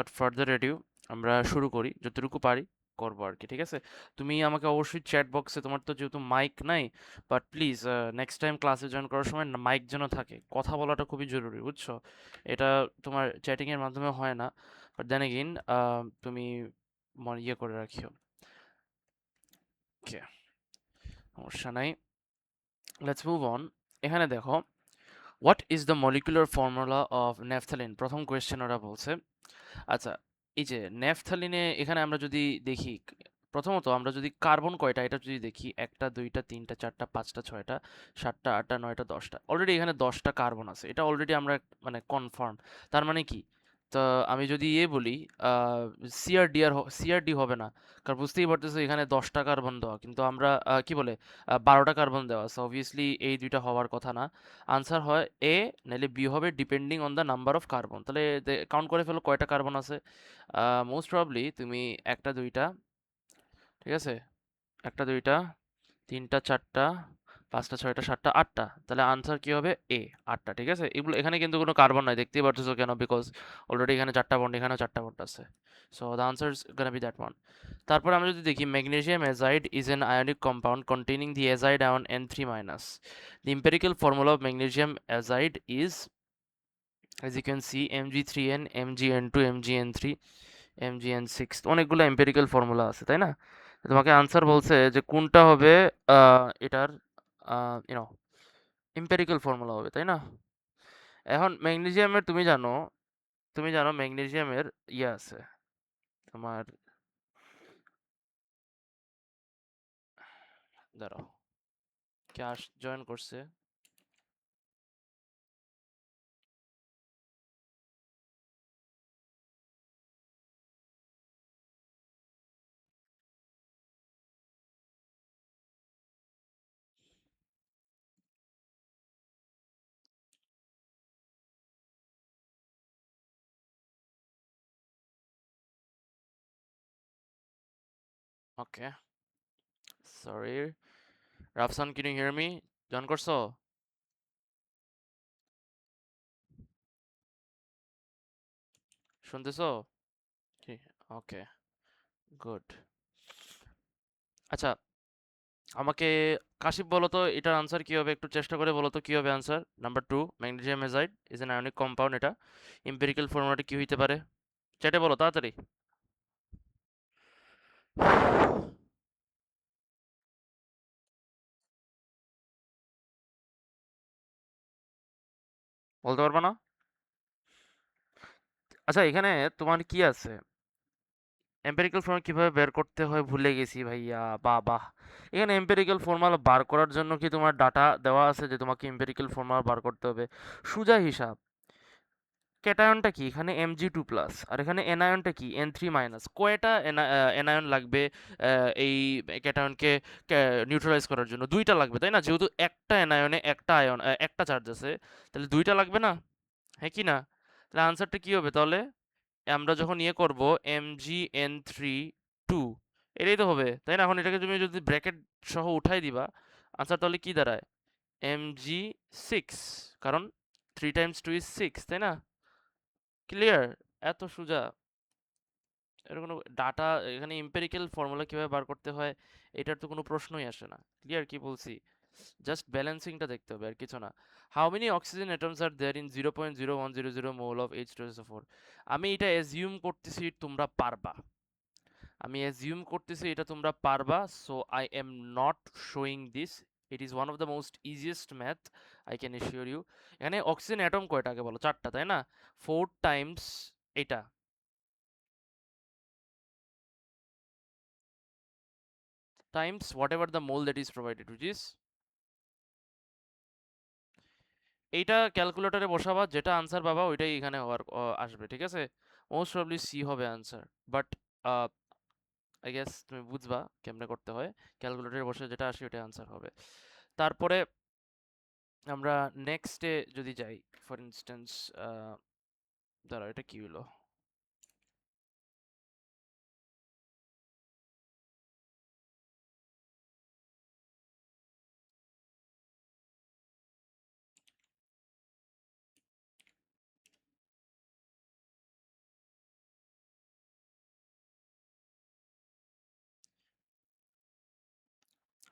But further radio আমরা শুরু করি, যতটুকু পারি করবো আর কি, ঠিক আছে? তুমি আমাকে অবশ্যই চ্যাট বক্সে, তোমার তো যেহেতু মাইক নাই, বাট প্লিজ নেক্সট টাইম ক্লাসে জয়েন করার সময় মাইক যেন থাকে, কথা বলাটা খুবই জরুরি, বুঝছো? এটা তোমার চ্যাটিং এর মাধ্যমে হয় না, বাট দেন এগেইন তুমি ইয়ে করে রাখিও। ওকে, সমস্যা নাই, লেটস মুভ অন। এখানে দেখো, what is the molecular formula of naphthalene, প্রথম কোয়েশ্চেন ওরা বলছে। আচ্ছা, এই যে ন্যাফথালিনে এখানে আমরা যদি দেখি, প্রথমত আমরা যদি কার্বন কয়টা এটা যদি দেখি, একটা দুইটা তিনটা চারটা পাঁচটা ছয়টা সাতটা আটটা নয়টা দশটা, অলরেডি এখানে 10টা কার্বন আছে, এটা অলরেডি আমরা মানে কনফার্ম। তার মানে কি, তো আমি যদি বলি সিআরডি, আর সিআরডি হবে না, কারণ বুঝতেই পারতেছো এখানে 10টা কার্বন দেওয়া, কিন্তু আমরা কি বলে 12টা কার্বন দেওয়া আছে, অবভিয়াসলি এই দুইটা হওয়ার কথা না। আনসার হয় এ, নাহলে বি হবে, depending on the number of carbon. তাহলে কাউন্ট করে ফেলো কয়টা কার্বন আছে। মোস্ট প্রবাবলি তুমি একটা দুইটা, ঠিক আছে, একটা দুইটা তিনটা চারটা পাঁচটা ছয়টা সাতটা আটটা, তাহলে আনসার কি হবে এ, আটটা, ঠিক আছে? এগুলো এখানে কিন্তু কোনো কার্বন নাই, দেখতেই পারতেছো কেন, বিকজ অলরেডি এখানে চারটা বন্ড, এখানেও চারটা বন্ড আছে। So the answer is gonna be that one. তারপর আমরা যদি দেখি, magnesium azide is an ionic compound containing the azide ion N3 minus. The empirical formula of magnesium azide is, as you can see, Mg3n, Mgn2, Mgn3, Mgn6, অনেকগুলো empirical formula আছে, তাই না? তোমাকে answer বলছে যে কোনটা হবে এটার ইউনো এম্পিরিক্যাল ফর্মুলা হবে, তাই না? এখন ম্যাগনেসিয়ামের তুমি জানো ম্যাগনেসিয়ামের ইয়ে আছে তোমার, দাঁড়াও, কে জয়েন করছে? Okay, sorry, Rafsan, can you hear me? Join করছো? শুনতেছো? Okay, good. আচ্ছা, আমাকে কাশিপ বলো তো এটার আনসার কি হবে, একটু চেষ্টা করে বলো তো কি হবে answer. Number two, magnesium azide is an ionic compound, এটা এম্পিরিক্যাল ফর্মুলাটা কি হইতে পারে? চ্যাটে বলো তাড়াতাড়ি। বলতে পারবা না? আচ্ছা, এখানে তোমার কি আছে, এম্পিরিক্যাল ফর্মুলা কিভাবে বের করতে হয় ভুলে গেছি ভাইয়া, বাহ। এখানে এম্পিরিক্যাল ফর্মুলা বার করার জন্য কি তোমার ডাটা দেওয়া আছে যে তোমাকে এম্পিরিক্যাল ফর্মুলা বার করতে হবে? সোজা হিসাব। ক্যাটায়নটা কি এখানে Mg2+, আর এখানে এনায়নটা কি N3-, কয়টা এনায়ন লাগবে এই ক্যাটায়নকে নিউট্রালাইজ করার জন্য? দুইটা লাগবে, তাই না? যেহেতু একটা এনায়নে একটা আয়ন, একটা চার্জ আছে, তাহলে দুইটা লাগবে না? হ্যাঁ কি না? তাহলে আনসারটা কি হবে তাহলে? আমরা যখন ইয়ে করব Mgn3 2, এটাই তো হবে, তাই না? এখন এটাকে তুমি যদি ব্র্যাকেট সহ উঠাই দিবা, আনসার তাহলে কি দাঁড়ায়? Mg6, কারণ 3 × 2 = 6, তাই না? ক্লিয়ার? এত সোজা। এর কোনো ডাটা, এখানে এম্পিরিক্যাল ফর্মুলা কিভাবে বার করতে হয় এটার তো কোনো প্রশ্নই আসে না। ক্লিয়ার কি বলছি? জাস্ট ব্যালেন্সিংটা দেখতে হবে, আর কিছু না। How many oxygen atoms are there in 0.0100 mole of H2SO4? আমি এটা অ্যাজিউম করতেছি তোমরা পারবা, আমি অ্যাজিউম করতেছি এটা তোমরা পারবা, so I am not showing this. It is one of the most easiest math, I can assure you. এখানে অক্সিজেন অ্যাটম কয়টাকে বলো? চারটা, তাই না? 4 টাইমস এটা, times whatever the mole that is provided, which is, এইটা ক্যালকুলেটরে বসাবা, যেটা আনসার পাবা ওইটাই এখানে হওয়ার আসবে, ঠিক আছে? মোস্ট প্রবলি সি হবে আনসার, বাট আই গেস তুমি বুঝবা কেমনে করতে হয়, ক্যালকুলেটরে বসে যেটা আসে ওইটাই আনসার হবে। তারপরে আমরা নেক্সটে যদি যাই, ফর ইনস্ট্যান্স, দাঁড়াও, এটা কি হলো?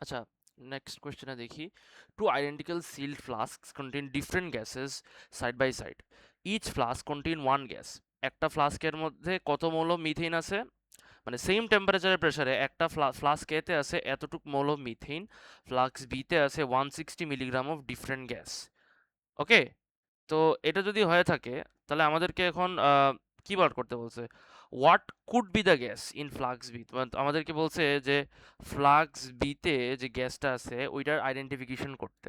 আচ্ছা, নেক্সট কোয়েশ্চেনে দেখি। Two identical sealed flasks contain different gases side by side. Each flask contain one gas. একটা ফ্লাস্কের মধ্যে কত মৌল মিথেন আছে, মানে সেম টেম্পারেচারের প্রেসারে একটা ফ্লাস্ক এতে আছে এতটুক মৌল মিথেন, ফ্লাস্ক বিতে আছে 160 মিলিগ্রাম অফ ডিফারেন্ট গ্যাস। ওকে, তো এটা যদি হয়ে থাকে তাহলে আমাদেরকে এখন কি বার করতে বলছে? What could be the gas in flask B. আমাদেরকে বলছে যে ফ্লাক্স বিতে যে গ্যাসটা আছে ওইটার আইডেন্টিফিকেশন করতে।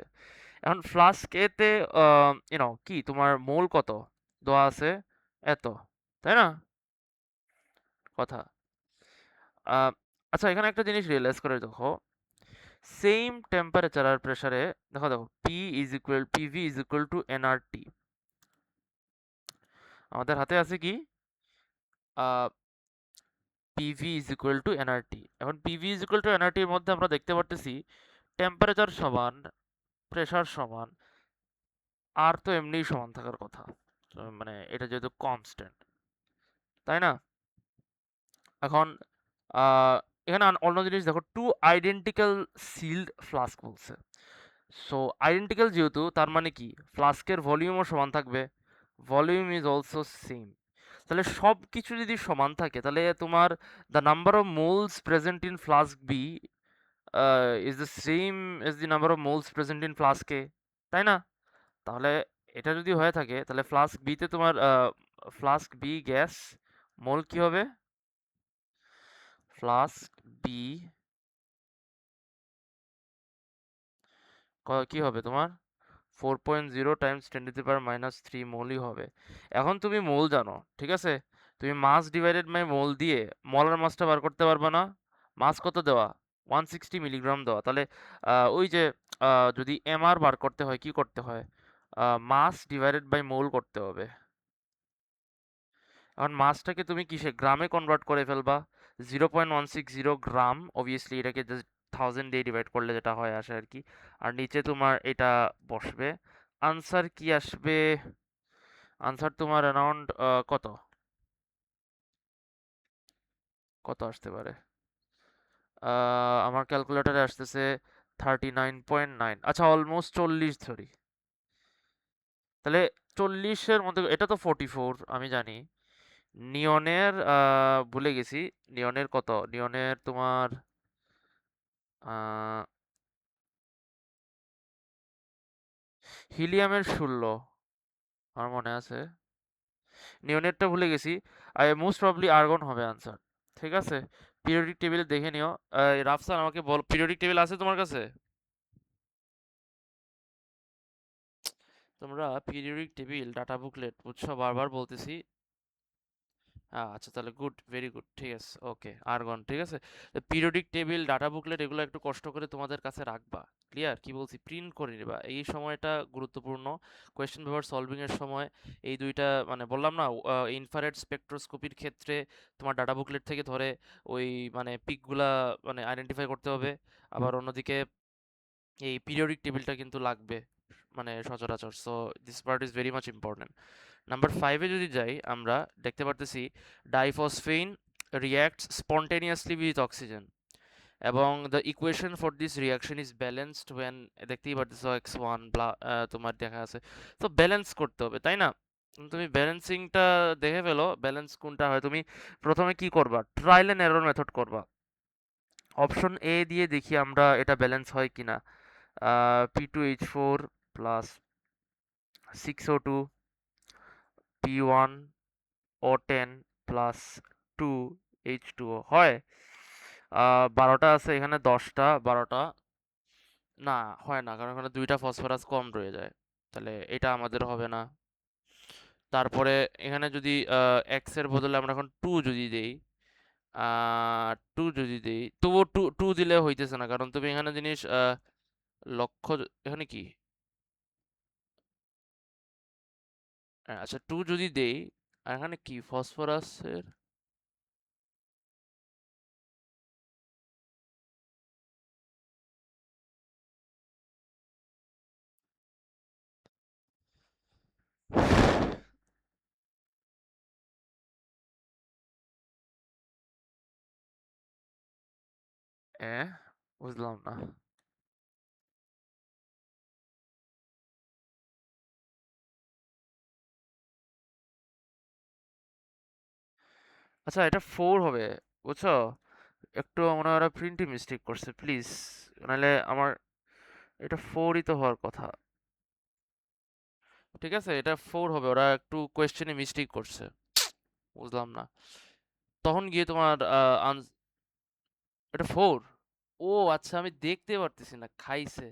এখন ফ্লাস্ক এতে কি তোমার মোল কত দেওয়া আছে? এত, তাই না কথা? আহ, আচ্ছা, এখানে একটা জিনিস রিয়েলাইজ করে দেখো, সেম টেম্পারেচার আর প্রেসারে দেখো দেখো PV is equal to nRT. আমাদের হাতে আছে কি PV is equal to nRT. এখন PV is equal to nRT এর মধ্যে আমরা দেখতে পারতেছি টেম্পারেচার সমান, প্রেসার সমান, আর তো এমনিই সমান থাকার কথা। তো মানে এটা যেহেতু কনস্ট্যান্ট, তাই না? এখন আহ, এখানে অন্য জিনিস দেখো, টু আইডেন্টিক্যাল সিল্ড ফ্লাস্ক বলছে। সো আইডেন্টিক্যাল যেহেতু, তার মানে কি ফ্লাস্কের ভলিউমও সমান থাকবে, ভলিউম ইজ অলসো সেম। তাহলে সব কিছু যদি সমান থাকে তাহলে তোমার the number of moles present in flask B is the same as the number of moles present in flask A, তাই না? তাহলে এটা যদি হয়ে থাকে তাহলে ফ্লাস্ক বিতে তোমার ফ্লাস্ক বি গ্যাস মোল কি হবে? ফ্লাস্ক বি কি হবে তোমার? 4.0 টাইমস 10⁻³ মোলই হবে। এখন তুমি মোল জানো, ঠিক আছে? তুমি মাস ডিভাইডেড বাই মোল দিয়ে মলার মাসটা বার করতে পারবে না? মাস কত দেওয়া? 160 মিলিগ্রাম দেওয়া। তাহলে ওই যে যদি এমআর বার করতে হয় কি করতে হয়? মাস ডিভাইডেড বাই মোল করতে হবে। এখন মাসটাকে তুমি কিসে গ্রামে কনভার্ট করে ফেলবা। 0.160 গ্রাম, অবভিয়াসলি এটাকে জাস্ট 1000 দিয়ে ডিভাইড করলে যেটা হয় আসে আর কি। আর নিচে তোমার এটা বসবে। আনসার কি আসবে? আনসার তোমার অ্যারাউন্ড কত কত আসতে পারে? আমার ক্যালকুলেটরে আসতেছে 39.9। আচ্ছা, অলমোস্ট 40 ধরি। তাহলে 40-এর মধ্যে এটা তো 44 আমি জানি। নিয়নের ভুলে গেছি। নিয়নের কত? নিয়নের তোমার আহ হিলিয়ামের 16 আমার মনে আছে। নিওনেটটা ভুলে গেছি। মোস্ট প্রবাবলি আর্গন হবে আনসার। ঠিক আছে, পিরিয়ডিক টেবিলে দেখে নিও। রাফসান আমাকে বল, পিরিয়ডিক টেবিল আছে তোমার কাছে? তোমরা পিরিয়ডিক টেবিল ডাটা বুকলেট বুঝছো, বারবার বলতেছি। আচ্ছা, তাহলে গুড, ভেরি গুড, ঠিক আছে, ওকে, আর্গন, ঠিক আছে। পিরিয়ডিক টেবিল, ডাটা বুকলেট এগুলো একটু কষ্ট করে তোমাদের কাছে রাখবা। ক্লিয়ার? কি বলছি, প্রিন্ট করে নিবা, এই সময়টা গুরুত্বপূর্ণ। কোয়েশ্চেন পেপার সলভিং এর সময় এই দুইটা, মানে বললাম না, ইনফ্রারেড স্পেকট্রোস্কোপির ক্ষেত্রে তোমার ডাটা বুকলেট থেকে ধরে ওই মানে পিকগুলা মানে আইডেন্টিফাই করতে হবে। আবার অন্যদিকে এই পিরিয়ডিক টেবিলটা কিন্তু লাগবে মানে সচরাচর। So this part is very much important. Number 5-এ যদি যাই আমরা দেখতে পারতেছি diphosphine reacts spontaneously with oxygen, এবং the equation for this reaction is balanced when, দেখতেই পারতেছো x1 তোমার দেখা আছে। তো ব্যালেন্স করতে হবে, তাই না? তুমি ব্যালেন্সিংটা দেখে ফেলো, ব্যালেন্স কোনটা হয়। তুমি প্রথমে কি করবা? ট্রায়াল এন্ড এরর মেথড করবা। অপশন এ দিয়ে দেখি আমরা এটা ব্যালেন্স হয় কিনা। P2H4 plus 6O2 P1O10 plus 2H2O হয়। 12টা আছে এখানে, 10টা 12টা না, হয় না, কারণ এখানে দুইটা ফসফরাস কম রয়ে যায়। তাহলে এটা আমাদের হবে না। তারপরে এখানে যদি এক্স এর বদলে আমরা এখন টু যদি দেই, টু যদি দেই তবুও টু টু দিলে হইতেছে না, কারণ তুমি এখানে জিনিস লক্ষ্য, এখানে কি আচ্ছা টু যদি দেই, আর এখানে কি ফসফরাসের বুঝলাম না। আচ্ছা, এটা 4 হবে, বুঝছো? একটু মনে হয় ওরা প্রিন্টই মিস্টেক করছে, প্লিজ। নাহলে আমার এটা 4ই তো হওয়ার কথা। ঠিক আছে, এটা 4 হবে, ওরা একটু কোয়েশ্চেনে মিস্টেক করছে। বুঝলাম না। তখন গিয়ে তোমার এটা 4। ও আচ্ছা, আমি দেখতে পারতেছি না, খাইছে।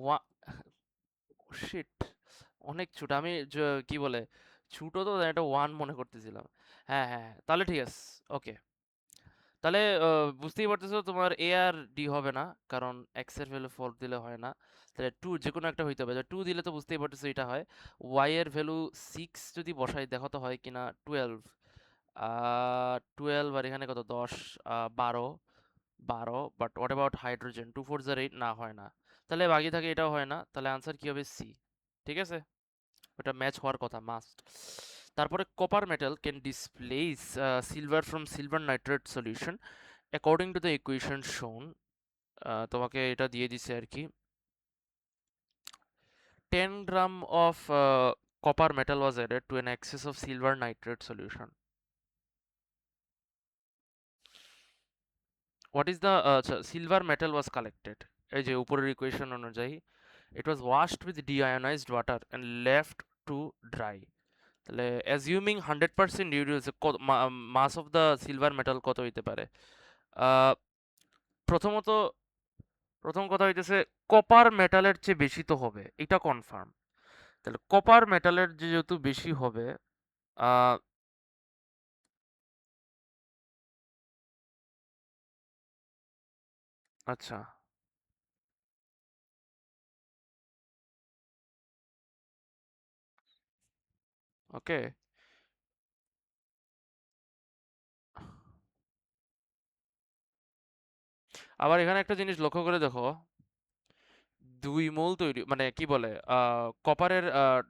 ওয়া শিট, অনেক ছোট। আমি কি বলে, ছোট তো এটা 1 মনে করতেছিলাম। হ্যাঁ হ্যাঁ হ্যাঁ, তাহলে ঠিক আছে। ওকে, তাহলে বুঝতেই পারতেছো তোমার এ আর ডি হবে না, কারণ এক্স এর ভ্যালু 4 দিলে হয় না। তাহলে 2 যে কোনো একটা হইতে হবে, 2 দিলে তো বুঝতেই পারতেছো এটা হয়। ওয়াই এর ভ্যালু 6 যদি বসাই, দেখো তো হয় কিনা। 12, 12 আর এখানে কত, 10, 12, 12। বাট হোয়াট অ্যাবাউট হাইড্রোজেন, 2 4 8, না হয় না। তাহলে বাকি থাকে, এটাও হয় না, তাহলে আনসার কি হবে? সি। ঠিক আছে, ওটা ম্যাচ হওয়ার কথা, মাস্ট। তারপরে copper metal can displace silver from silver nitrate solution according to the equation শোন। তোমাকে এটা দিয়ে দিছে আর কি। 10 gram of copper metal was added to an excess of silver nitrate solution. What is the silver metal was collected? এই যে উপরের equation অনুযায়ী, it was washed with deionized water and left to dry. তাহলে assuming 100% ইউরিয়াস, mass of the silver metal কত হইতে পারে? আহ, প্রথমত, প্রথম কথা হইতেছে কপার মেটালের চেয়ে বেশি তো হবে, এটা কনফার্ম। তাহলে কপার মেটালের যেহেতু বেশি হবে, আহ, আচ্ছা, ওকে। আবার এখানে একটা জিনিস লক্ষ্য করে দেখো, 2 মোল তৈরি, মানে কি বলে, কপারের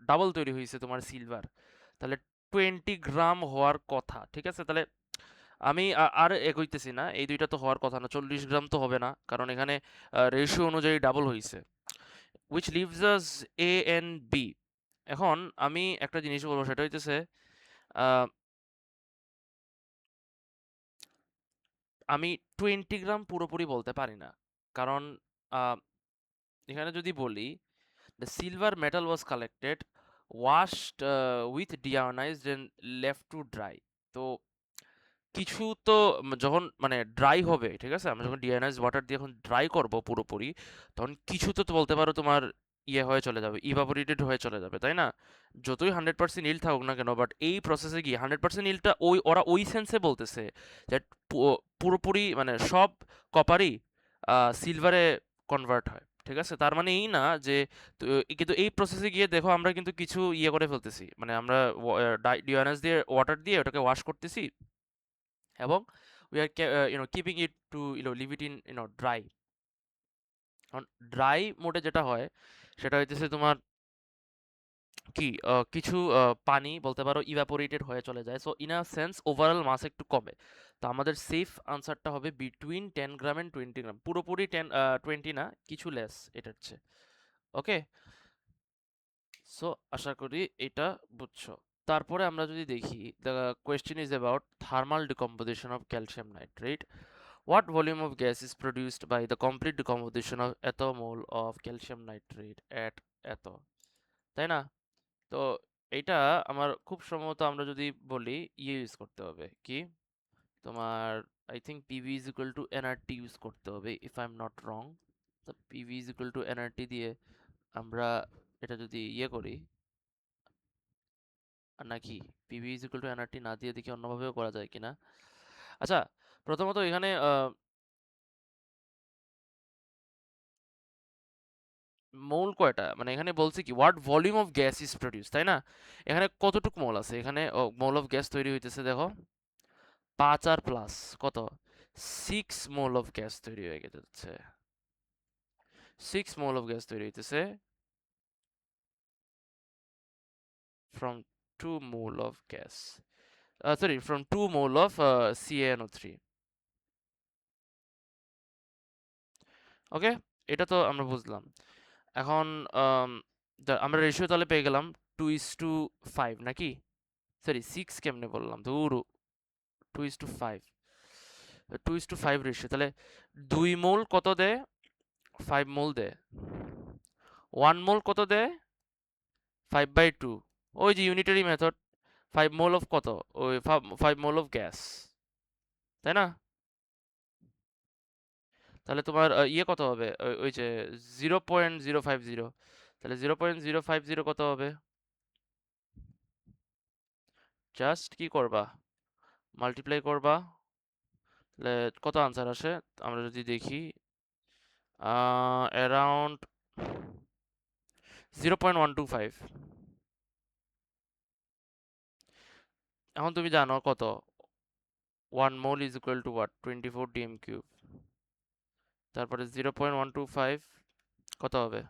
ডাবল তৈরি হয়েছে তোমার সিলভার। তাহলে 20 গ্রাম হওয়ার কথা, ঠিক আছে। তাহলে আমি আর এগোইতেছি না, এই দুইটা তো হওয়ার কথা না, 40 গ্রাম তো হবে না, কারণ এখানে রেশিও অনুযায়ী ডাবল হয়েছে। Which leaves us A and B. এখন আমি একটা জিনিস বলবো, সেটা হইতেছে আহ, আমি 20 গ্রাম পুরোপুরি বলতে পারি না, কারণ আহ, এখানে যদি বলি the silver metal was collected, washed with deionized and left to dry, তো কিছু তো যখন মানে ড্রাই হবে, ঠিক আছে, আমরা যখন ডিআইনাইজ ওয়াটার দিয়ে এখন ড্রাই করব পুরোপুরি, তখন কিছু তো বলতে পারো তোমার ইয়ে হয়ে চলে যাবে, ইভাপোরেটেড হয়ে চলে যাবে, তাই না? যতই 100% ইল থাকুক না কেন, বাট এই প্রসেসে গিয়ে 100% ইলটা ওরা ওই সেন্সে বলতেছে যে পুরোপুরি মানে সব কপারই সিলভারে কনভার্ট হয়, ঠিক আছে। তার মানে এই না যে কিন্তু এই প্রসেসে গিয়ে দেখো আমরা কিন্তু কিছু ইয়ে করে ফেলতেছি, মানে আমরা ডিআইনাইজ দিয়ে ওয়াটার দিয়ে ওটাকে ওয়াশ করতেছি, এবং we are keeping it to leave it in dry. কারণ ড্রাই মোডে যেটা হয় সেটা হইতেছে তোমার কি কিছু পানি বলতে পারো ইভাপোরেটেড হয়ে চলে যায়, so in a sense overall mass একটু কমে। তো আমাদের সেফ আনসারটা হবে বিটুইন 10 গ্রাম অ্যান্ড 20 গ্রাম, পুরোপুরি 20 না, কিছু লেস এটার চেয়ে। ওকে, সো আশা করি এটা বুঝছো। তারপরে আমরা যদি দেখি, the question is about thermal decomposition of calcium nitrate. What volume of gas is produced by the complete decomposition of এত mole of calcium nitrate at এত, তাই না? তো এইটা আমার খুব সম্ভবত আমরা যদি বলি ইয়ে ইউজ করতে হবে কি, তোমার I think PV is equal to nRT use করতে হবে, if I am not wrong. তো PV is equal to nRT দিয়ে আমরা এটা যদি ইয়ে করি, আর নাকি PV is equal to nRT না দিয়ে দেখি অন্যভাবেও করা যায় কিনা। আচ্ছা, প্রথমত এখানে মোল কয়টা, মানে এখানে বলছে কি what volume of gas is produce, তাই না? এখানে কতটুক মোল আছে, এখানে মোল অফ গ্যাস তৈরি হইতেছে দেখো, 5 আর প্লাস কত, 6 মোল অফ গ্যাস তৈরি হয়ে যাচ্ছে। 6 মোল অফ গ্যাস তৈরি হইতেছে from 2 mole of gas, sorry, from 2 mole of CaNO3। ওকে, এটা তো আমরা বুঝলাম। এখন আম, আমরা রেশিও তাহলে পেয়ে গেলাম 2:5 নাকি, সরি 6 কেমনে বললাম ধুর, 2:5, 2:5 রেশিও, তাহলে 2 মোল কত দেয়, 5 মোল দেয়। 1 মোল কত দেয়, 5/2। ওই যে ইউনিটারি মেথড, 5 মোল অফ কত, ওই 5 মোল অফ গ্যাস, তাই না? তাহলে তোমার ইয়ে কত হবে, ওই যে 0.050, তাহলে 0.050 কত হবে, জাস্ট কি করবা, মাল্টিপ্লাই করবা, তাহলে কত আনসার আসে আমরা যদি দেখি, অ্যারাউন্ড 0.125। এখন তুমি জানো কত, 1 mole is equal to what, 24 dm³ তারপরে 0.125 কত হবে,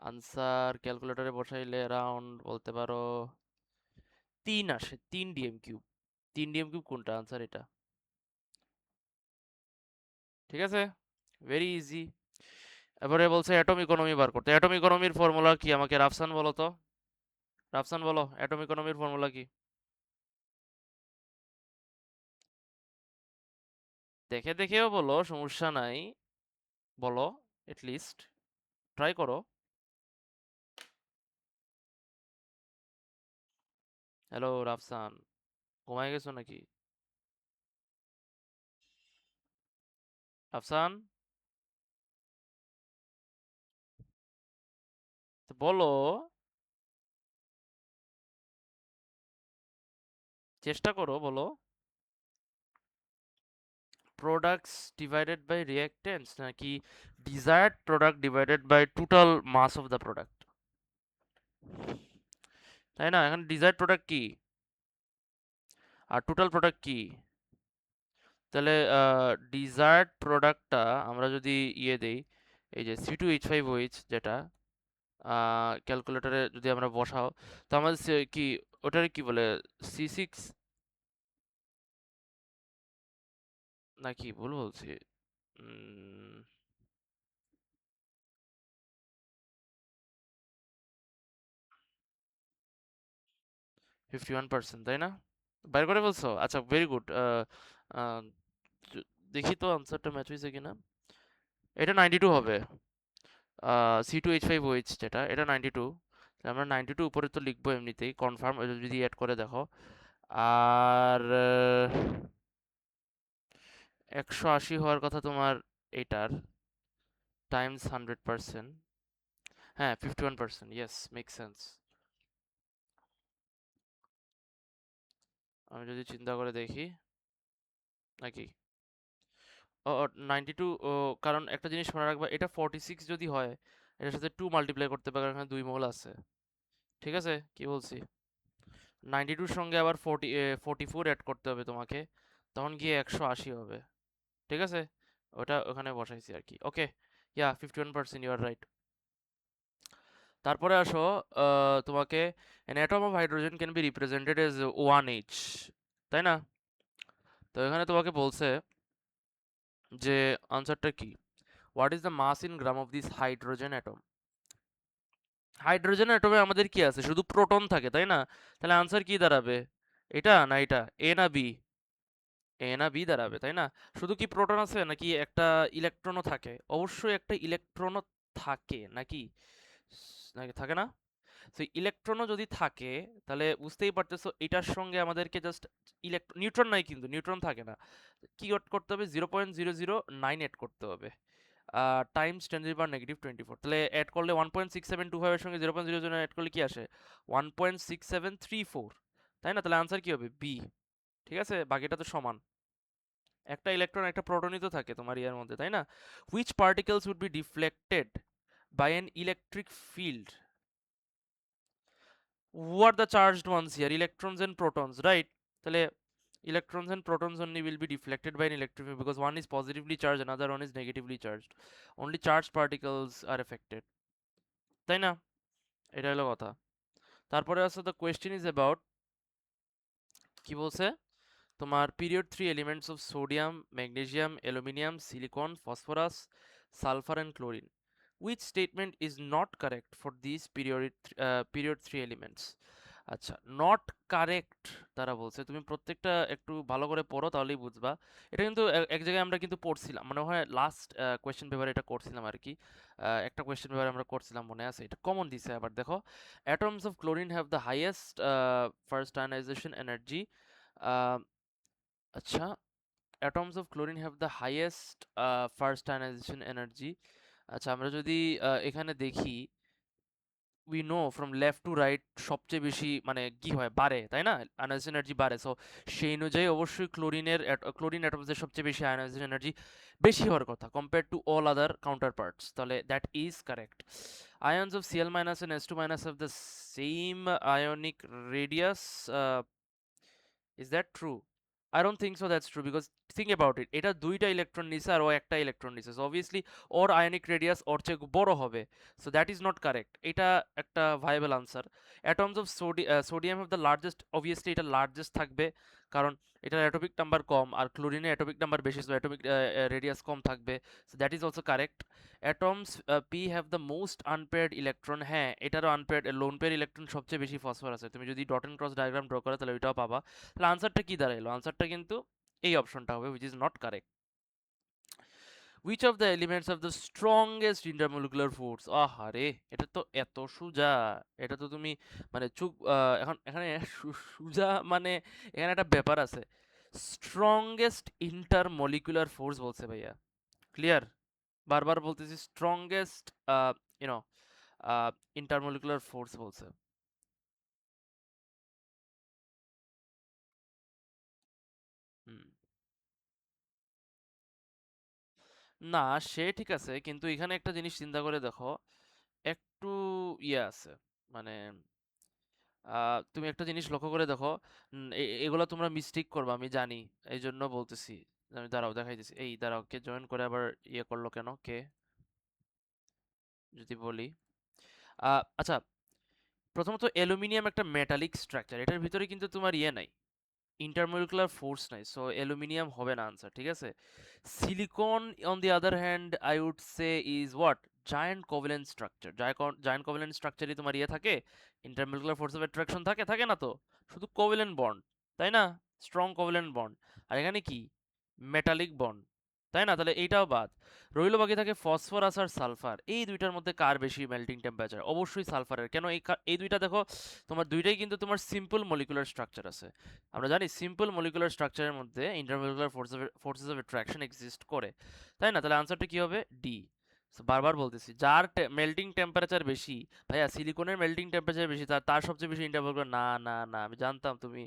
আনসার ক্যালকুলেটরে বসাইলে অ্যারাউন্ড বলতে পারো 3 আসে, 3 dm³। 3 dm³ কোনটা আনসার এটা, ঠিক আছে, ভেরি ইজি। এবারে বলছে অ্যাটম ইকোনমি বার করতে, অ্যাটম ইকোনমির ফর্মুলা কি, আমাকে রাফসান বলো তো, রাফসান বলো অ্যাটম ইকোনমির ফর্মুলা কি, দেখে দেখেও বলো, সমস্যা নাই, বলো, লিস্ট ট্রাই করো। হ্যালো রাফসান, ঘুমায় গেছো নাকি রাফসান, তো বলো, চেষ্টা করো বলো। প্রোডাক্টস ডিভাইডেড বাই রিঅ্যাক্টেন্টস নাকি desired product divided by total mass of the product, তাই না? এখন ডিজায়ার্ড প্রোডাক্ট কি আর টোটাল প্রোডাক্ট কি, তাহলে ডিজায়ার্ড প্রোডাক্টটা আমরা যদি ইয়ে দেই, এই যে C2H5OH যেটা, ক্যালকুলেটরে যদি আমরা বসাও, তো আমাদের কি ওটার কি বলে, C6 নাকি ভুল বলছি, 51%, তাই না? বাইর করে বলছো, আচ্ছা ভেরি গুড। দেখি তো আনসারটা ম্যাচ হয়েছে কিনা, এটা 92 হবে, C2H5OH যেটা, এটা 92, আমরা 92 উপরে তো লিখবো এমনিতেই কনফার্ম, যদি অ্যাড করে দেখো। আর 180 হওয়ার কথা তোমার এটার, টাইমস 100%, হ্যাঁ 51%, ইয়েস মেক সেন্স। আমি যদি চিন্তা করে দেখি, নাকি ও 92, ও কারণ একটা জিনিস মনে রাখবা, এটা 46 যদি হয়, এটার সাথে 2 মাল্টিপ্লাই করতে পারে, কারণ এখানে 2 মোল আছে, ঠিক আছে কি বলছি, 92 সঙ্গে আবার 44 অ্যাড করতে হবে তোমাকে, তখন গিয়ে 180 হবে, ঠিক আছে, ওটা ওখানে বসাইছি আর কি, ওকে, ইয়া 51%, ইউ আর রাইট। তারপরে আসো, তোমাকে an atom of hydrogen can be represented as 1H, তাই না? তো এখানে তোমাকে বলছে যে আনসারটা কি, what is the mass in gram of this hydrogen atom. Hydrogen অ্যাটমে আমাদের কি আছে, শুধু প্রোটন থাকে, তাই না? তাহলে আনসার কি দাঁড়াবে, এটা না এটা, এ না বি, এ না বি দাঁড়াবে, তাই না? শুধু কি প্রোটন আছে নাকি একটা ইলেকট্রনও থাকে, অবশ্যই একটা ইলেকট্রনও থাকে নাকি, নাকি থাকে না? তো ইলেকট্রনও যদি থাকে, তাহলে বুঝতেই পারতেছো এটার সঙ্গে আমাদেরকে জাস্ট নিউট্রন নাই, কিন্তু নিউট্রন থাকে না, কি করতে হবে, 0.009 এড করতে হবে, টাইমস 10⁻⁻24, তাহলে অ্যাড করলে 1.6725 এর সঙ্গে 0.00 অ্যাড করলে কি আসে, 1.6734, তাই না? তাহলে আনসার কি হবে, বি, ঠিক আছে, বাকিটা তো সমান, একটা ইলেকট্রন একটা প্রোটনই তো থাকে তোমার ইয়ার মধ্যে, তাই না? Which particles would be deflected by an electric field, who are the charged ones here, electrons and protons, right? তাহলে electrons and protons only will be deflected by an electric field, because one is positively charged, another one is negatively charged, only charged particles are affected, তাই না? এটা হলো কথা। তারপরে আছে the question is about, কি বলছে, তোমার period 3 elements of sodium, magnesium, aluminium, silicon, phosphorus, sulphur and chlorine. Which statement is not correct for these period 3 elements? আচ্ছা, নট কারেক্ট তারা বলছে। তুমি প্রত্যেকটা একটু ভালো করে পড়ো, তাহলেই বুঝবা। এটা কিন্তু এক জায়গায় আমরা কিন্তু পড়ছিলাম, মানে হয় লাস্ট কোয়েশ্চেন পেপারে এটা করছিলাম আর কি। একটা কোয়েশ্চেন পেপারে আমরা করছিলাম, মনে আছে? এটা কমন দিছে আবার দেখো। Atoms of chlorine have the highest first ionisation energy. আচ্ছা, atoms of chlorine have the highest first ionization energy। আচ্ছা, আমরা যদি এখানে দেখি, we know from left to right সবচেয়ে বেশি মানে কি হয়, বাড়ে, তাই না? আয়নাইজেশন এনার্জি বাড়ে। সো সেই অনুযায়ী অবশ্যই ক্লোরিন অ্যাটমসের সবচেয়ে বেশি আয়নাইজেশন এনার্জি বেশি হওয়ার কথা compare to all other counterparts. তাহলে that is correct. Ions of Cl minus and S2 minus have the same ionic radius। Is that true? I don't think so that's true, because think about it, এটা দুইটা electron নিছে আর ও একটা electron নিছে, so obviously ওর ionic radius ওর চেয়ে বড় হবে। So that is not correct. এটা একটা viable answer. Atoms of sodium have the largest, obviously এটা লার্জেস্ট থাকবে, কারণ এটার অ্যাটমিক নাম্বার কম আর ক্লোরিনের অ্যাটমিক নাম্বার বেশি, সো অ্যাটমিক রেডিয়াস কম থাকবে। So that is also correct. Atoms P have the most unpaired electron. হ্যাঁ, এটারও আনপেয়ার্ড, লোন পেয়ার ইলেকট্রন সবচেয়ে বেশি ফসফরাসে। তুমি যদি dot and cross diagram draw করো তাহলে ওইটাও পাবা। তাহলে আনসারটা কি দাঁড়াইলো? আনসারটা কিন্তু এই অপশনটা হবে, which is not correct. Which of the elements have the strongest intermolecular force? আহারে, এটা তো এত সোজা। এটা তো তুমি মানে চুপ, এখন এখানে সোজা মানে এখানে একটা ব্যাপার আছে। স্ট্রংগেস্ট ইন্টারমলিকুলার ফোর্স বলছে ভাইয়া। ক্লিয়ার? বারবার বলতেছি, স্ট্রংগেস্ট ইউনো ইন্টারমলিকুলার ফোর্স বলছে। হুম। না, সে ঠিক আছে, কিন্তু এখানে একটা জিনিস চিন্তা করে দেখো, একটু ইয়ে আছে, মানে তুমি একটা জিনিস লক্ষ্য করে দেখো। এগুলো তোমরা মিস্টেক করবে আমি জানি, এই জন্য বলতেছি। আমি দাঁড়াও দেখাইতেছি, এই দাঁড়াও, কে জয়েন করে আবার ইয়ে করলো কেন, কে যদি বলি। আচ্ছা, প্রথমত অ্যালুমিনিয়াম একটা মেটালিক স্ট্রাকচার, এটার ভিতরে কিন্তু তোমার ইয়ে নাই, ইন্টারমলিকুলার ফোর্স নাই, সো অ্যালুমিনিয়াম হবে না আনসার, ঠিক আছে? Silicon on the other hand I would say is what, giant covalent structure. Giant covalent স্ট্রাকচারই তোমার ইয়ে থাকে, ইন্টারমলিকুলার ফোর্স অফ অ্যাট্রাকশন থাকে, থাকে না তো? শুধু কোভ্যালেন্ট বন্ড, তাই না? Strong covalent bond. আর এখানে কি, মেটালিক বন্ড, তাই না? তাহলে এইটাও বাদ। রইল বাকি থাকে ফসফরাস আর সালফার। এই দুইটার মধ্যে কার বেশি মেল্টিং টেম্পারেচার? অবশ্যই সালফারের। কেন? এই দুইটা দেখো, তোমার দুইটাই কিন্তু তোমার সিম্পল মলিকুলার স্ট্রাকচার আছে। আমরা জানি সিম্পল মলিকুলার স্ট্রাকচারের মধ্যে intermolecular forces of attraction exist করে, তাই না? তাহলে আনসারটা কি হবে? ডি। বারবার বলতেছি, যার মেল্টিং টেম্পারেচার বেশি, ভাইয়া সিলিকনের মেল্টিং টেম্পারেচার বেশি, তার তার সবচেয়ে বেশি ইন্টারমলিকুলার। না না না, আমি জানতাম তুমি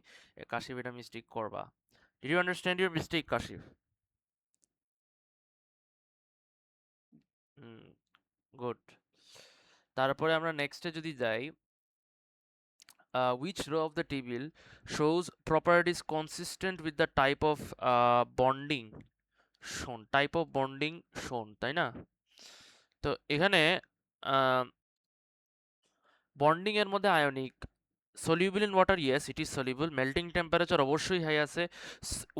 কাশিফ এটা মিস্টেক করবা। Did you understand your mistake, Kashif? Hmm, good. তারপরে আমরা নেক্সটে যদি যাই, which row of the table shows properties consistent with the type of bonding shown, type of bonding শোন, তাই না? তো এখানে বন্ডিং এর মধ্যে ionic, soluble in water, yes it is soluble, melting temperature অবশ্যই হাই আছে,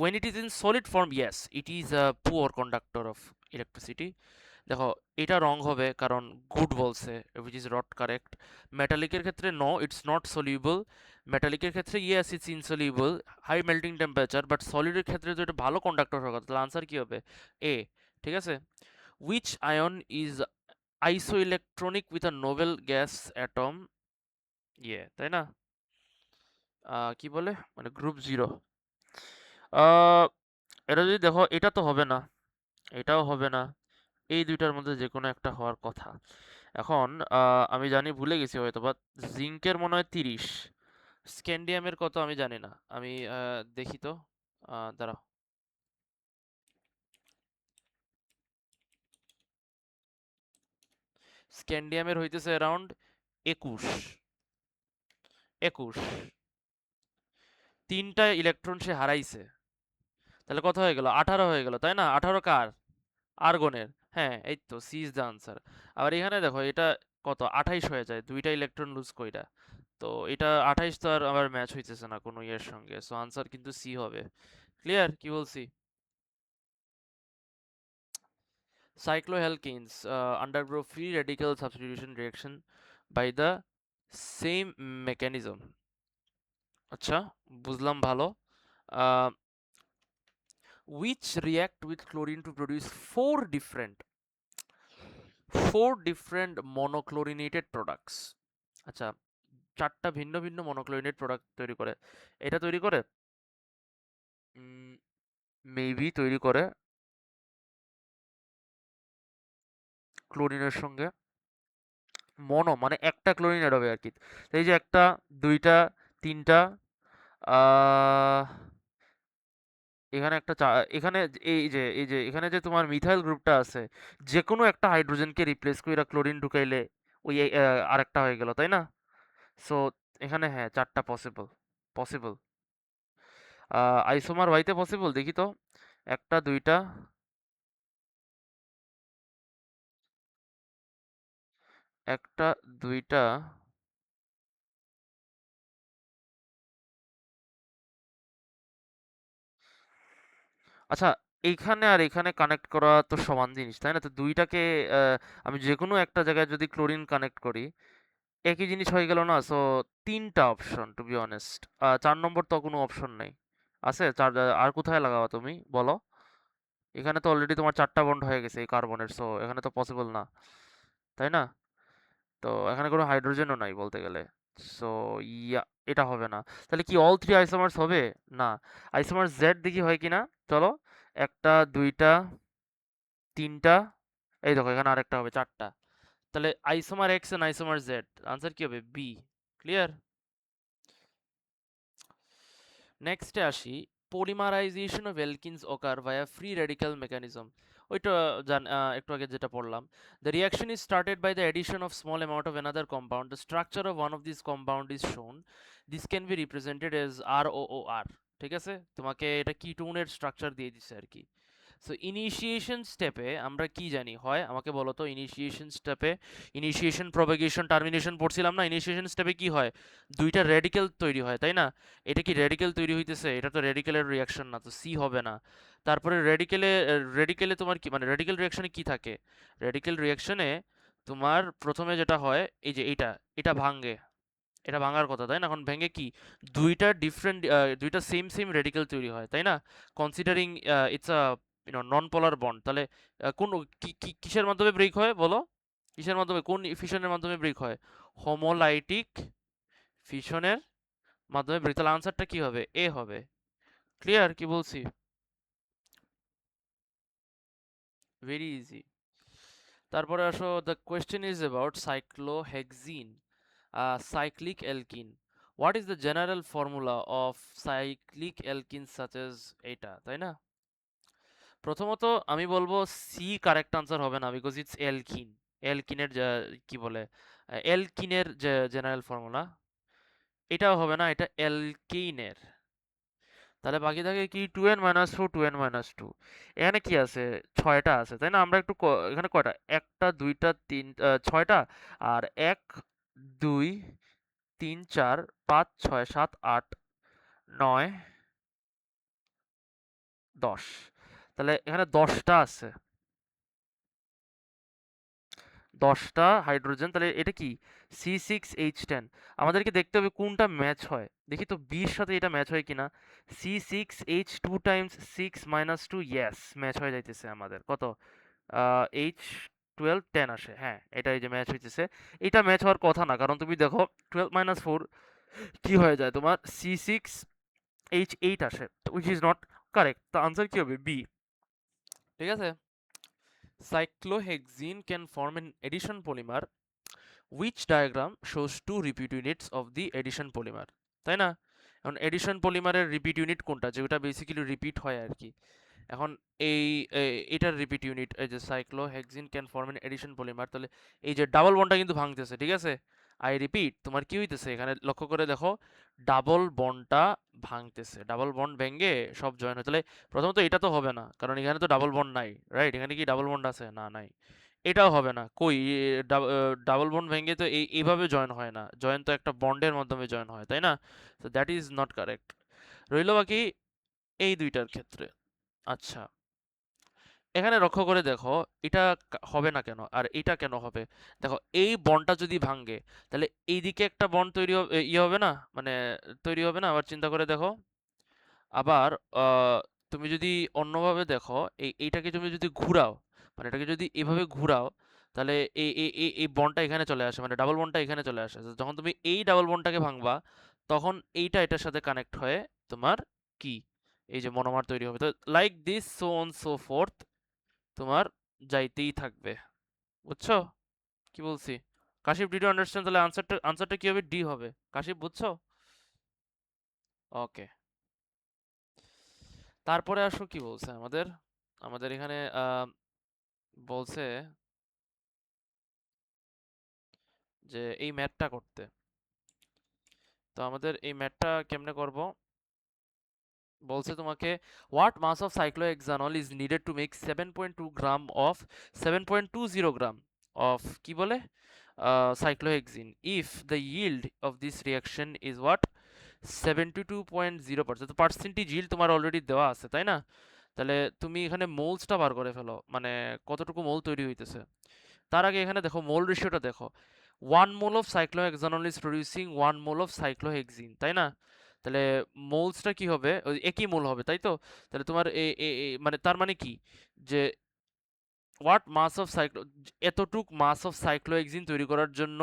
when it is in solid form, yes it is a poor conductor of electricity। দেখো, এটা রং হবে কারণ গুড বলছে, which is not correct। মেটালিকের ক্ষেত্রে নো, ইটস নট সলিউবল। মেটালিকের ক্ষেত্রে yes it's insoluble, high melting temperature, but সলিডের ক্ষেত্রে তো এটা ভালো কন্ডাক্টর হওয়ার কথা, তাহলে আনসার কি হবে? এ। ঠিক আছে। which ion is isoelectronic with a noble gas atom? ইয়ে, তাই না? কি বলে, মানে গ্রুপ জিরো। এটা যদি দেখো, এটা তো হবে না, এটাও হবে না, এই দুইটার মধ্যে যে কোনো একটা হওয়ার কথা। এখন আমি জানি, ভুলে গেছি হয়তো, বা জিঙ্কের মনে হয় 30, স্ক্যান্ডিয়ামের কত আমি জানি না, আমি দেখি তো, দাঁড়াও। স্ক্যান্ডিয়ামের হইতেছে অ্যারাউন্ড 21, 21। তিনটা ইলেকট্রন সে হারাইছে, তাহলে কত হয়ে গেল? 18 হয়ে গেল, তাই না? 18 কার? আর্গনের। হ্যাঁ, এই তো, সি ইজ দ্য আনসার। আবার এখানে দেখো, এটা কত, 28 হয়ে যায়, দুইটা ইলেকট্রন লুজ কইরা। তো এটা 28 তো আর আমার ম্যাচ হইতেছে না কোনো ইয়ের সঙ্গে, সো আনসার কিন্তু সি হবে। ক্লিয়ার কি বলছি? Cycloalkenes undergo free radical substitution reaction by the same mechanism. আচ্ছা, বুঝলাম ভালো। uh, which react with chlorine to produce four different monochlorinated products. আচ্ছা, চারটা ভিন্ন ভিন্ন মনোক্লোরিনেট প্রোডাক্ট তৈরি করে। এটা তৈরি করে মেবি তৈরি করে ক্লোরিনের সঙ্গে মনো, মানে একটা ক্লোরিন অ্যাড হবে আর কি। তো এই যে একটা, দুইটা, তিনটা, আহ এখানে একটা এখানে এই যে এখানে যে তোমার মিথাইল গ্রুপটা আছে, যে কোনো একটা হাইড্রোজেনকে রিপ্লেস করে ক্লোরিন ঢুকাইলে ওই আরেকটা হয়ে গেল, তাই না? সো এখানে হ্যাঁ চারটা পসিবল। পসিবল আইসোমার ওয়াইতে পসিবল, দেখি তো। একটা, দুইটা, একটা, দুইটা। আচ্ছা, এইখানে আর এখানে কানেক্ট করা তো সমান জিনিস, তাই না? তো দুইটাকে আমি যে কোনো একটা জায়গায় যদি ক্লোরিন কানেক্ট করি, একই জিনিস হয়ে গেল না? সো তিনটা অপশন, টু বি অনেস্ট। 4 নম্বর তো কোনো অপশন নেই। আছে চার? আর কোথায় লাগাবা তুমি বলো? এখানে তো অলরেডি তোমার চারটা বন্ড হয়ে গেছে এই কার্বনের, সো এখানে তো পসিবল না, তাই না? তো এখানে কোনো হাইড্রোজেনও নাই বলতে গেলে। সো ইয়া, এটা হবে না। তাহলে কি অল থ্রি আইসোমার্স হবে? না। আইসোমার জেড দেখি হয় কিনা। চলো, একটা, দুইটা, তিনটা, এই দেখো এখানে আরেকটা হবে, চারটা। তাহলে isomer X and isomer Z, answer কি হবে? বি। ক্লিয়ার? নেক্সটে আসি। Polymerization of alkenes occur via free radical mechanism. ওইটা একটু আগে যেটা পড়লাম। The reaction is started by the addition of small amount of another compound. The structure of one of these compound is shown. This can be represented as ROOR. ঠিক আছে, তোমাকে এটা কিটোনের structure দিয়ে দিছে আর কি। সো ইনিশিয়েশন স্টেপে আমরা কি জানি হয়, আমাকে বলো তো। ইনিশিয়েশন স্টেপে ইনিশিয়েশন, প্রপাগেশন, টার্মিনেশন পড়ছিলাম না? ইনিশিয়েশন স্টেপে কি হয়? দুইটা রেডিকেল তৈরি হয়, তাই না? এটা কি রেডিকেল তৈরি হইতেছে? এটা তো রেডিকেলের রিয়াকশন না, তো সি হবে না। তারপরে রেডিকেলে রেডিকেলে তোমার কি মানে রেডিকেল রিয়াকশনে কি থাকে? রেডিকেল রিয়াকশনে তোমার প্রথমে যেটা হয়, এই যে এইটা, এটা ভাঙে। এটা ভাঙার কথা, তাই না? এখন ভেঙে কি দুইটা ডিফারেন্ট, দুইটা সেম সেম রেডিকেল তৈরি হয়, তাই না? Considering it's a non polar bond, তাহলে কোন কিসের মাধ্যমে ব্রেক হয় বলো? কিসের মাধ্যমে, কোন ফিশনের মাধ্যমে ব্রেক হয়? হোমোলাইটিক ফিশনের মাধ্যমে ব্রেক। তাহলে আনসারটা কি হবে? এ হবে। ক্লিয়ার কি বলছি? Very easy. তারপরে আসো, the question is about cyclohexene, cyclic alkene. What is the general formula of cyclic alkenes such as এটা, তাই না? প্রথমত আমি বলবো সি কারেক্ট আনসার হবে না, বিকজ ইটস অ্যালকিন। অ্যালকিনের কি বলে, অ্যালকিনের যে জেনারেল ফর্মুলা, এটাও হবে না, এটা অ্যালকেইনের। তাহলে বাকি থাকে কি? 2n-4, 2n-2। এখানে কি আছে? ছয়টা আছে, তাই না? আমরা একটু এখানে কয়টা? একটা, দুইটা, তিন, ছয়টা। আর এক, দুই, তিন, চার, পাঁচ, ছয়, সাত, আট, নয়, 10। তাহলে এখানে 10টা আছে, 10টা হাইড্রোজেন। তাহলে এটা কি? C6H10। আমাদেরকে দেখতে হবে কোনটা ম্যাচ হয়। দেখি তো বির সাথে এটা ম্যাচ হয় কিনা। C6H2 টাইমস 6 - 2, ইয়েস ম্যাচ হয়ে যাইতেছে আমাদের। কত? H12 10 আসে। হ্যাঁ, এটা এই যে ম্যাচ হইতেছে। এটা ম্যাচ হওয়ার কথা না, কারণ তুমি দেখো 12 - 4 কি হয়ে যায় তোমার? C6H8 আসে, which is not correct. তো আনসার কি হবে? বি। ঠিক আছে? Cyclohexene can form an addition polymer. Which diagram shows two repeat units of the addition polymer? তাই না? এখন এডিশন পলিমারের রিপিট ইউনিট কোনটা, যেটা বেসিক্যালি রিপিট হয় আর কি। এখন এই এটার রিপিট ইউনিট, এই যে cyclohexene can form an addition polymer, তাহলে এই যে ডাবল বন্ডটা কিন্তু ভাঙতেছে, ঠিক আছে? আই রিপিট, তোমার কি হইতেছে এখানে লক্ষ্য করে দেখো, ডাবল বন্ডটা ভাঙতেছে। ডাবল বন্ড ভেঙে সব জয়েন হয়। তাহলে প্রথমত এটা তো হবে না, কারণ এখানে তো ডাবল বন্ড নাই, রাইট? এখানে কি ডাবল বন্ড আছে? না, নাই। এটাও হবে না, কই ডাবল বন্ড ভেঙে তো এইভাবে জয়েন হয় না, জয়েন তো একটা বন্ডের মাধ্যমে জয়েন হয়, তাই না? তো দ্যাট ইজ নট কারেক্ট। রইল বাকি এই দুইটার ক্ষেত্রে। আচ্ছা, এখানে লক্ষ্য করে দেখো, এটা হবে না কেন আর এটা কেন হবে। দেখো, এই বন্ডটা যদি ভাঙে, তাহলে এইদিকে একটা বন্ড তৈরি ইয়ে হবে না, মানে তৈরি হবে না। আবার চিন্তা করে দেখো, আবার তুমি যদি অন্যভাবে দেখো, এইটাকে তুমি যদি ঘুরাও, মানে এটাকে যদি এভাবে ঘুরাও, তাহলে এই এই এই এই বন্ডটা এখানে চলে আসে, মানে ডাবল বন্ডটা এখানে চলে আসে। তো যখন তুমি এই ডাবল বন্ডটাকে ভাঙবা, তখন এইটা এটার সাথে কানেক্ট হয়ে তোমার কি, এই যে মনোমার তৈরি হবে। তো like this, so on so fourth, তোমার যাইতেই থাকবে। বুঝছো কি বলছি? Kashif, did you understand? তাহলে আনসারটা কি হবে? ডি হবে। কাশিফ, বুঝছো? ওকে, তারপরে আসো, কি বলছে আমাদের। আমাদের এখানে বলছে যে এই ম্যাথটা করতে। তো আমাদের এই ম্যাথটা কেমনে করব? বলছে তোমাকে, what mass of cyclohexanol is needed to make 7.2 gram of 7.20 gram of কি বলে cyclohexene if the yield of this reaction is what 72.0%। তো পার্সেন্টেজ yield তোমার অলরেডি দেওয়া আছে, তাই না? তাহলে তুমি এখানে মোলসটা বার করে ফেলো, মানে কতটুকু মোল তৈরি হইতেছে। তার আগে এখানে দেখো মোল রেশিওটা দেখো, 1 mole of cyclohexanol is producing 1 mole of cyclohexene, তাই না? তাহলে মোলসটা কি হবে? ওই একই মোল হবে, তাই তো? তাহলে তোমার মানে তার মানে কি, যে হোয়াট মাস অফ এতটুক মাস অফ সাইক্লোহেক্সিন তৈরি করার জন্য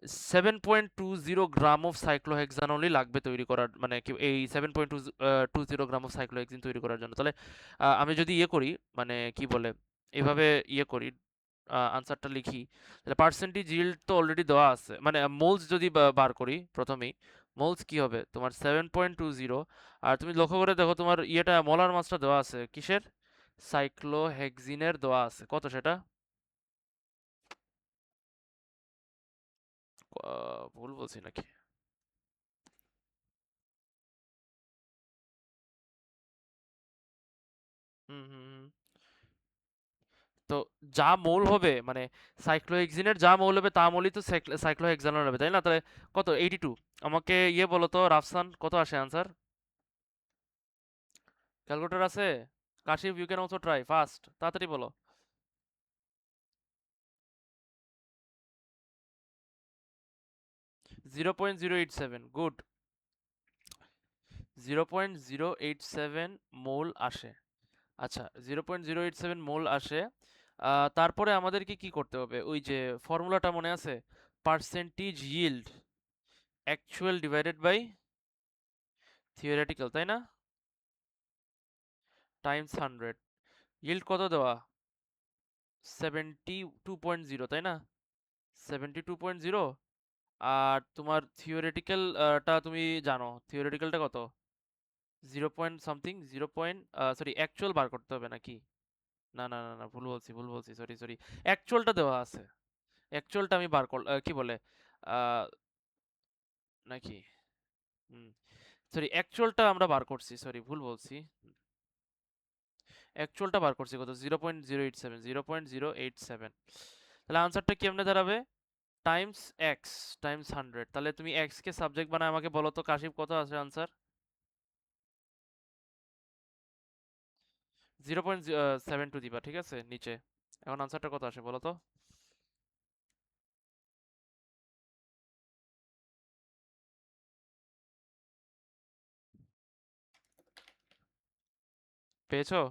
7.20 গ্রাম অফ সাইক্লোহেক্সানলই লাগবে তৈরি করার, মানে কি এই 7.20 গ্রাম অফ সাইক্লোহেক্সিন তৈরি করার জন্য। তাহলে আমি যদি ইয়ে করি, মানে কি বলে, এভাবে ইয়ে করি, আনসারটা লিখি, তাহলে পার্সেন্টেজ yield তো অলরেডি দেওয়া আছে, মানে মোলস যদি বার করি প্রথমেই, মোলস কি হবে তোমার 7.20। আর তুমি লক্ষ্য করে দেখো, তোমার ইয়েটা মোলার মাসটা দেওয়া আছে কিসের? সাইক্লোহেক্সিনের দেওয়া আছে, কত সেটা? ভুল বলছি নাকি? হুম হুম হুম। তো যা মৌল হবে, মানে সাইক্লোহেক্সিনের যা মৌল হবে তা মৌলই তো সাইক্লোহেক্সানল হবে, তাই না? তাহলে কত, 82। আমাকে ইয়ে বলো তো রাফসান, কত আসে আনসার? ক্যালকুলেটর আছে? Kashif, you can also try, fast, তাড়াতাড়ি বলো। 0.087, গুড। 0.087 মোল আসে। আচ্ছা, 0.087 মোল আসে। তারপরে আমাদেরকে কি করতে হবে? ওই যে ফর্মুলাটা মনে আছে, percentage yield actual divided by theoretical, তাই না? টাইমস 100। yield কত দেওয়া? 72.0, তাই না? 72.0। আর তোমার থিওরেটিক্যালটা তুমি জানো, থিওরেটিক্যালটা কত? 0 point something, 0 point, sorry, actual বার করতে হবে নাকি? না না না না, ভুল বলছি, সরি সরি। অ্যাকচুয়ালটা দেওয়া আছে, অ্যাকচুয়ালটা আমি বার কর কি বলে, আহ, নাকি? হুম, সরি, অ্যাকচুয়ালটা আমরা বার করছি, সরি ভুল বলছি। অ্যাকচুয়ালটা বার করছি কত? 0.087, 0.087। তাহলে আনসারটা কেমনে দাঁড়াবে? Times x, Times 100। তাহলে তুমি এক্স কে সাবজেক্ট বানায় আমাকে বলো তো কাশিফ, কত আছে আনসার? 0.72 দিবা, ঠিক আছে নিচে। এখন আনসারটা কত আসে বলো তো? পেয়েছো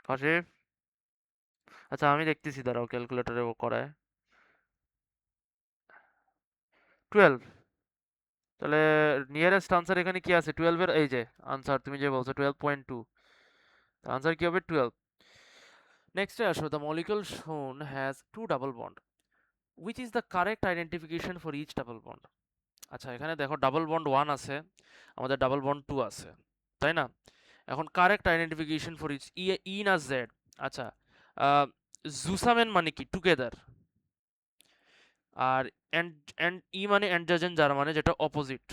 কাশিফ? আচ্ছা, আমি দেখতেছি, দাঁড়াও, ক্যালকুলেটরে ও করায়। 12। তাহলে নিয়ারেস্ট আনসার এখানে কি আছে? 12 এর এই যে আনসার, তুমি যে বলছো 12.2, আনসার কি হবে? 12। নেক্সটে আসো, the molecule shown has two double bond, which is the correct identification for each double bond. আচ্ছা, এখানে দেখো ডাবল বন্ড 1 আছে, আমাদের ডাবল বন্ড 2 আছে, তাই না? এখন কারেক্ট আইডেন্টিফিকেশন ফর ইচ, ই, ই না জেড? আচ্ছা, জুসামেন মানে কি? টুগেদার। আর অ্যান্ড ই মানে অ্যান্ড্রোজেন, যার মানে যেটা অপোজিট।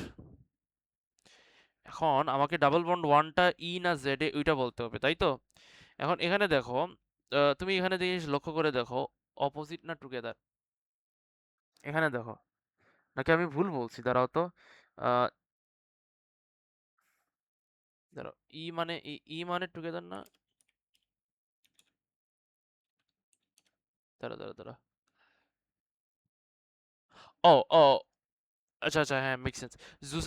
এখন আমাকে ডাবল বন্ড ওয়ানটা ই না জেড এ ওইটা বলতে হবে, তাই তো? এখন এখানে দেখো, তুমি এখানে জিনিস লক্ষ্য করে দেখো, অপোজিট না টুগেদার? এখানে দেখো, নাকি আমি ভুল বলছি? দাঁড়াও তো। আহ, দাঁড়াও, ই মানে টুগেদার না? দাঁড়া দাঁড়া দাঁড়া। ও ও, আচ্ছা আচ্ছা, হ্যাঁ, make sense. Juice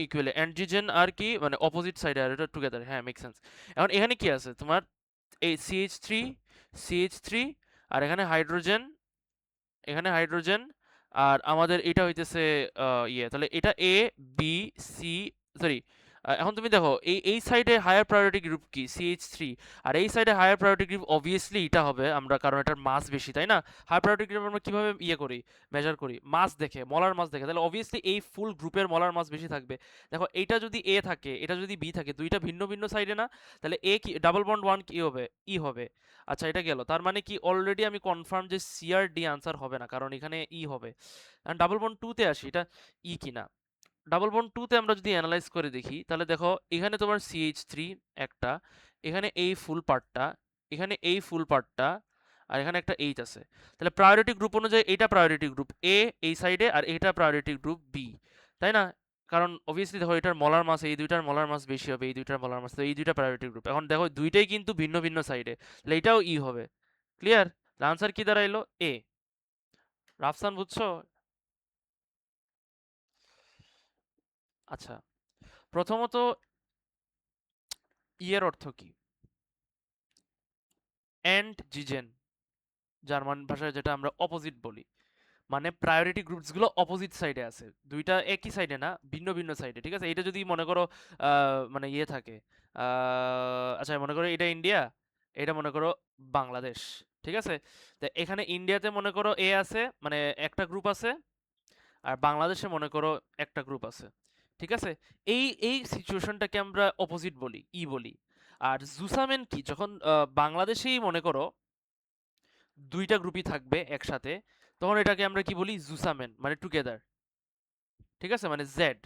equal antigen আর কি মানে অপোজিট সাইডে, আর এটা টুগেদার, হ্যাঁ, মেক সেন্স। এখন এখানে কি আছে তোমার? এই সিএইচ থ্রি, আর এখানে হাইড্রোজেন, এখানে হাইড্রোজেন, আর আমাদের এটা হইতেছে ইয়ে, তাহলে এটা এ, বি, সি, সরি। এখন তুমি দেখো এই সাইডে হায়ার প্রায়োরিটি গ্রুপ কি? CH three. আর এই সাইডে হায়ার প্রায়োরিটি গ্রুপ অবভিয়াসলি এটা হবে, আমরা কারণ এটার মাস বেশি, তাই না? হায়ার প্রায়োরিটি গ্রুপ আমরা কিভাবে ইয়ে করি, মেজার করি? মাস দেখে, মলার মাস দেখে। তাহলে অবভিয়াসলি এই ফুল গ্রুপের মলার মাস বেশি থাকবে। দেখো এইটা যদি এ থাকে, এটা যদি বি থাকে, দুইটা ভিন্ন ভিন্ন সাইডে না? তাহলে এ কি ডাবল বন্ড ওয়ান কি হবে? ই হবে। আচ্ছা, এটা গেল। তার মানে কি অলরেডি আমি কনফার্ম যে সি আর ডি আনসার হবে না, কারণ এখানে ই হবে। ডাবল বন্ড টু তে আসি, এটা ই কিনা। ডাবল বন্ড টু তে আমরা যদি অ্যানালাইজ করে দেখি, তাহলে দেখো এখানে তোমার সিএইচ থ্রি একটা, এখানে এই ফুল পার্টটা, এখানে এই ফুল পার্টটা, আর এখানে একটা এইচ আছে। তাহলে প্রায়োরিটি গ্রুপ অনুযায়ী এটা প্রায়োরিটি গ্রুপ এ এই সাইডে, আর এটা প্রায়োরিটি গ্রুপ বি, তাই না? কারণ অবভিয়াসলি দেখো এটার মলার মাস, এই দুইটার মলার মাস বেশি হবে, এই দুইটার মলার মাস, তো এই দুইটা প্রায়োরিটি গ্রুপ। এখন দেখো দুইটাই কিন্তু ভিন্ন ভিন্ন সাইডে, তাহলে এটাও ই হবে। ক্লিয়ার? আনসার কি দাঁড়াইলো? এ। রাফসান, বুঝছো? আচ্ছা, প্রথমত ই এর অর্থ কি? এন্ড জিজেন, জার্মান ভাষায় যেটা আমরা অপোজিট বলি, মানে প্রায়োরিটি গ্রুপস গুলো অপোজিট সাইডে আছে, দুইটা একই সাইডে না, ভিন্ন ভিন্ন সাইডে। ঠিক আছে? এটা যদি মনে করো মানে ইয়ে থাকে, আচ্ছা মনে করো এটা ইন্ডিয়া, এটা মনে করো বাংলাদেশ। ঠিক আছে? তো এখানে ইন্ডিয়াতে মনে করো এ আছে, মানে একটা গ্রুপ আছে, আর বাংলাদেশে মনে করো একটা গ্রুপ আছে। ঠিক আছে? এই এই সিচুয়েশনটাকে আমরা অপোজিট বলি, ই বলি। আর জুসামেন কি? যখন বাংলাদেশেই মনে করো দুইটা গ্রুপই থাকবে একসাথে, তখন এটাকে আমরা কি বলি? জুসামেন, মানে টুগেদার। ঠিক আছে? মানে জেড।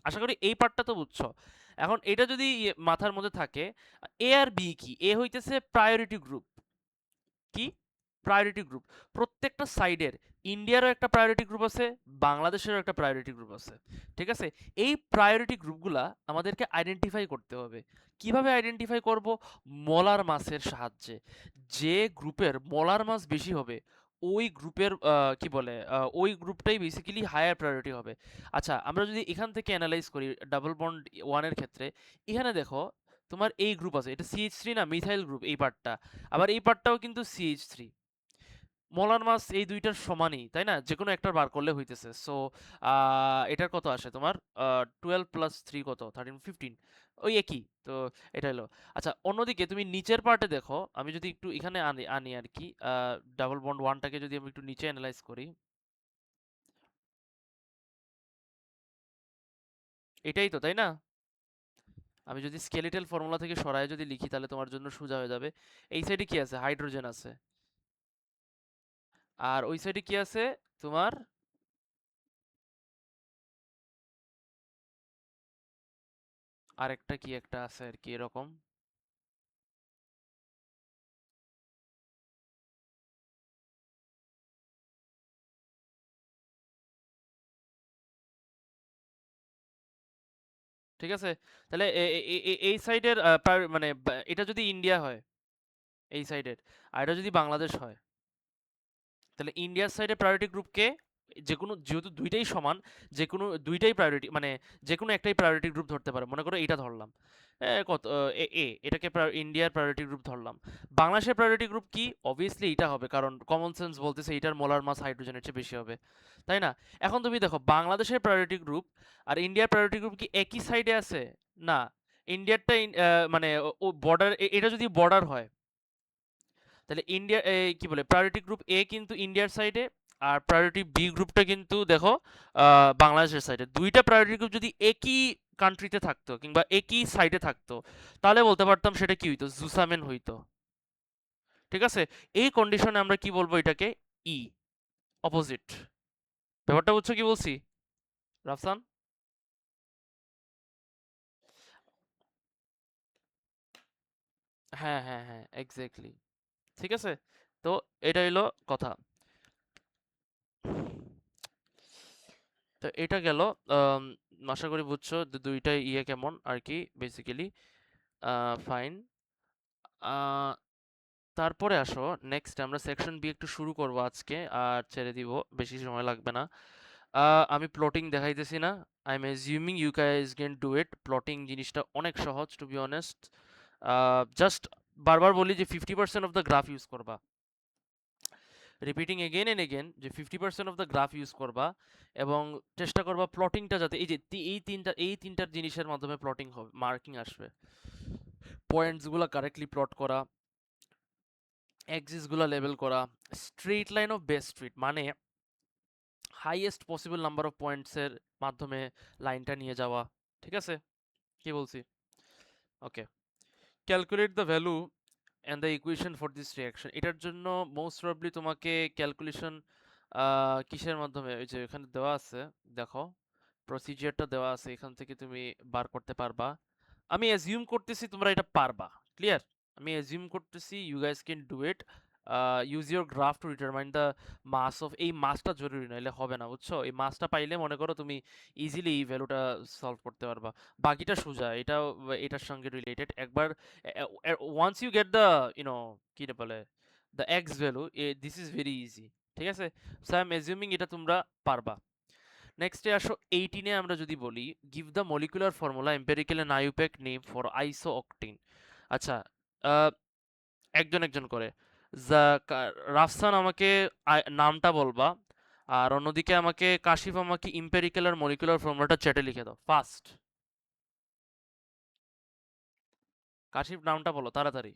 আশা করি এই পার্টটা তো বুঝছো। এখন এটা যদি মাথার মধ্যে থাকে, এ আর বি কি? এ হইতেছে প্রায়োরিটি গ্রুপ। কি? Priority group. প্রত্যেকটা সাইডের, ইন্ডিয়ারও একটা প্রায়োরিটি গ্রুপ আছে, বাংলাদেশেরও একটা প্রায়োরিটি গ্রুপ আছে। ঠিক আছে? এই প্রায়োরিটি গ্রুপগুলা আমাদেরকে আইডেন্টিফাই করতে হবে। কিভাবে আইডেন্টিফাই করব? মলার মাসের সাহায্যে। যে গ্রুপের মলার মাস বেশি হবে, ওই গ্রুপের কি বলে, ওই গ্রুপটাই বেসিক্যালি হায়ার প্রায়োরিটি হবে। আচ্ছা, আমরা যদি এখান থেকে অ্যানালাইজ করি ডাবল বন্ড ওয়ানের ক্ষেত্রে, এখানে দেখো তোমার এই গ্রুপ আছে, এটা সিএইচ থ্রি না, মিথাইল গ্রুপ এই পার্টটা। আবার এই পার্টটাও কিন্তু সিএইচ থ্রি। মোলার মাস এই দুইটার সমানই, তাই না? যে কোনো একটা বার করলে হইতেছে। সো এটার কত আসে তোমার? 12 + 3 কত? 13, 15, ওই একই তো। এটা হলো। আচ্ছা, অন্যদিকে তুমি নিচের পার্টে দেখো, আমি যদি একটু এখানে আনি আনি আর কি, ডাবল বন্ড ওয়ানটাকে যদি আমি একটু নিচে অ্যানালাইজ করি, এটাই তো, তাই না? আমি যদি স্কেলিটাল ফর্মুলা থেকে সরায় যদি লিখি, তাহলে তোমার জন্য সোজা হয়ে যাবে। এই সাইডে কি আছে? হাইড্রোজেন আছে। আর ওই সাইডে কি আছে তোমার? আরেকটা কি একটা আছে আর কি এরকম। ঠিক আছে? তাহলে এই সাইডের মানে এটা যদি ইন্ডিয়া হয় এই সাইডের, আর এটা যদি বাংলাদেশ হয়, তাহলে ইন্ডিয়ার সাইডে প্রায়োরিটি গ্রুপকে, যে কোনো, যেহেতু দুইটাই সমান, যে কোনো দুইটাই প্রায়োরিটি, মানে যে কোনো একটাই প্রায়োরিটি গ্রুপ ধরতে পারে। মনে করো এইটা ধরলাম, কত, এটাকে ইন্ডিয়ার প্রায়োরিটি গ্রুপ ধরলাম। বাংলাদেশের প্রায়োরিটি গ্রুপ কি? অবভিয়াসলি এটা হবে, কারণ কমন সেন্স বলতেছে এটার মোলার মাস হাইড্রোজেনের চেয়ে বেশি হবে, তাই না? এখন তুমি দেখো বাংলাদেশের প্রায়োরিটি গ্রুপ আর ইন্ডিয়ার প্রায়োরিটি গ্রুপ কি একই সাইডে আছে? না। ইন্ডিয়ারটা মানে ও বর্ডার, এটা যদি বর্ডার হয়, তাহলে ইন্ডিয়া কি বলে, প্রায়োরিটি গ্রুপ এ কিন্তু ইন্ডিয়ার সাইডে, আর প্রায়োরিটি বি গ্রুপটা কিন্তু দেখো বাংলাদেশের সাইডে। দুইটা প্রায়োরিটি গ্রুপ যদি একই কান্ট্রিতে থাকতো কিংবা একই সাইডে থাকতো, তাহলে বলতে পারতাম সেটা কি হইতো? জুসামেন হইতো। ঠিক আছে? এই কন্ডিশনে আমরা কি বলবো এটাকে? ই, অপোজিট। ব্যাপারটা বুঝছো কি বলছি, রাফসান? হ্যাঁ হ্যাঁ হ্যাঁ, এক্স্যাক্টলি। ঠিক আছে, তো এটা হইলো কথা। তো এটা গেল। আম, আশা করি বুঝছো দুইটাই ইয়ে কেমন আর কি, বেসিক্যালি। ফাইন। তারপরে আসো, নেক্সট আমরা সেকশন বি একটু শুরু করব আজকে, আর ছেড়ে দিব, বেশি সময় লাগবে না। আমি প্লটিং দেখাইতেছি না। I am assuming you guys can do it. Plotting জিনিসটা অনেক সহজ, টু বি অনেস্ট। জাস্ট বারবার বলি যে 50% অফ দ্য গ্রাফ ইউজ করবা। রিপিটিং এগেন এন্ড এগেন যে 50% অফ দ্য গ্রাফ ইউজ করবা, এবং চেষ্টা করবা প্লটিংটা যাতে এই যে এই তিনটার জিনিসের মাধ্যমে প্লটিং হবে, মার্কিং আসবে। পয়েন্টসগুলো কারেক্টলি প্লট করা, এক্সিসগুলো লেবেল করা, straight line of best fit মানে হাইয়েস্ট পসিবল নাম্বার অফ পয়েন্টসের মাধ্যমে লাইনটা নিয়ে যাওয়া। ঠিক আছে, কি বলছি? Okay. Calculate the value and the equation for this reaction. এটার জন্য মোস্ট প্রবাবলি তোমাকে ক্যালকুলেশন কিসের মাধ্যমে, ওই যে এখানে দেওয়া আছে, দেখো প্রসিজিয়ারটা দেওয়া আছে, এখান থেকে তুমি বার করতে পারবা। আমি অ্যাজিউম করতেছি তোমরা এটা পারবা। ক্লিয়ার? আমি অ্যাজিউম করতেছি you guys can do it. Use your graph to determine the mass of, এই মাসটা জরুরি নইলে হবে না, বুঝছো? এই মাসটা পাইলে মনে করো তুমি ইজিলি এই ভ্যালুটা সলভ করতে পারবা। বাকিটা সোজা, এটাও এটার সঙ্গে রিলেটেড। একবার once you get the, you know, কি বলে, the x value, this is very easy. ঠিক আছে, সো আই এম অ্যাজিউমিং এটা তোমরা পারবা। নেক্সটে আসো 18-এ, আমরা যদি বলি give the molecular formula empirical and IUPAC name for isooctane. আচ্ছা, আহ, একজন একজন করে। রাফসান আমাকে নামটা বলবা, আর অন্যদিকে আমাকে কাশিফ আমাকে ইম্পেরিক্যাল আর মলিকুলার ফর্মুলাটা চ্যাটে লিখে দাও ফার্স্ট। কাশিফ নামটা বলো তাড়াতাড়ি।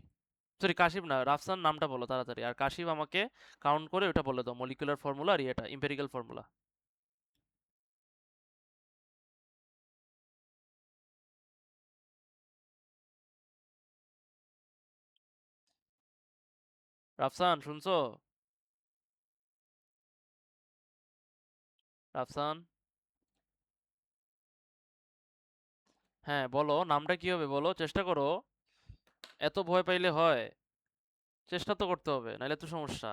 সরি, কাশিফ না, রাফসান নামটা বলো তাড়াতাড়ি, আর কাশিফ আমাকে কাউন্ট করে ওটা বলে দাও, মলিকুলার ফর্মুলা আর এটা ইম্পেরিক্যাল ফর্মুলা। রাফসান শুনছো? রাফসান, হ্যাঁ বলো, নামটা কি হবে বলো, চেষ্টা করো। এত ভয় পাইলে হয়? চেষ্টা তো করতে হবে, নাহলে তো সমস্যা।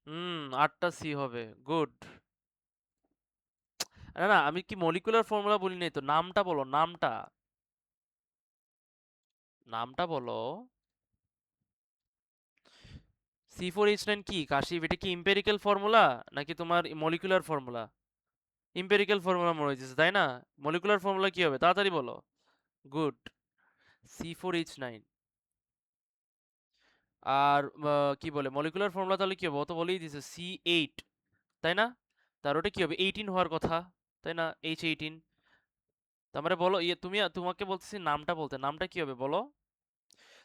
হুম, 8টা সি হবে, গুড। না না, আমি কি মলিকুলার ফর্মুলা বলি নাই তো, নামটা বলো, নামটা, নামটা বলো। C4H9 কি কাশিফ, এটা কি ইম্পেরিক্যাল ফর্মুলা নাকি তোমার মলিকুলার ফর্মুলা? ইম্পেরিক্যাল ফর্মুলা মনে হইতেছে, তাই না? মলিকুলার ফর্মুলা কি হবে তাড়াতাড়ি বলো। Good, C4H9। আর কি বলে মলিকুলার ফর্মুলা তাহলে কি হবে, ও তো বলেই দিছে C8, তাই না? তার ওটা কি হবে, 18 হওয়ার কথা, তাই না? H18। তার মানে বলো, ইয়ে তুমি, তোমাকে বলতেছি নামটা বলতে, নামটা কি হবে বলো।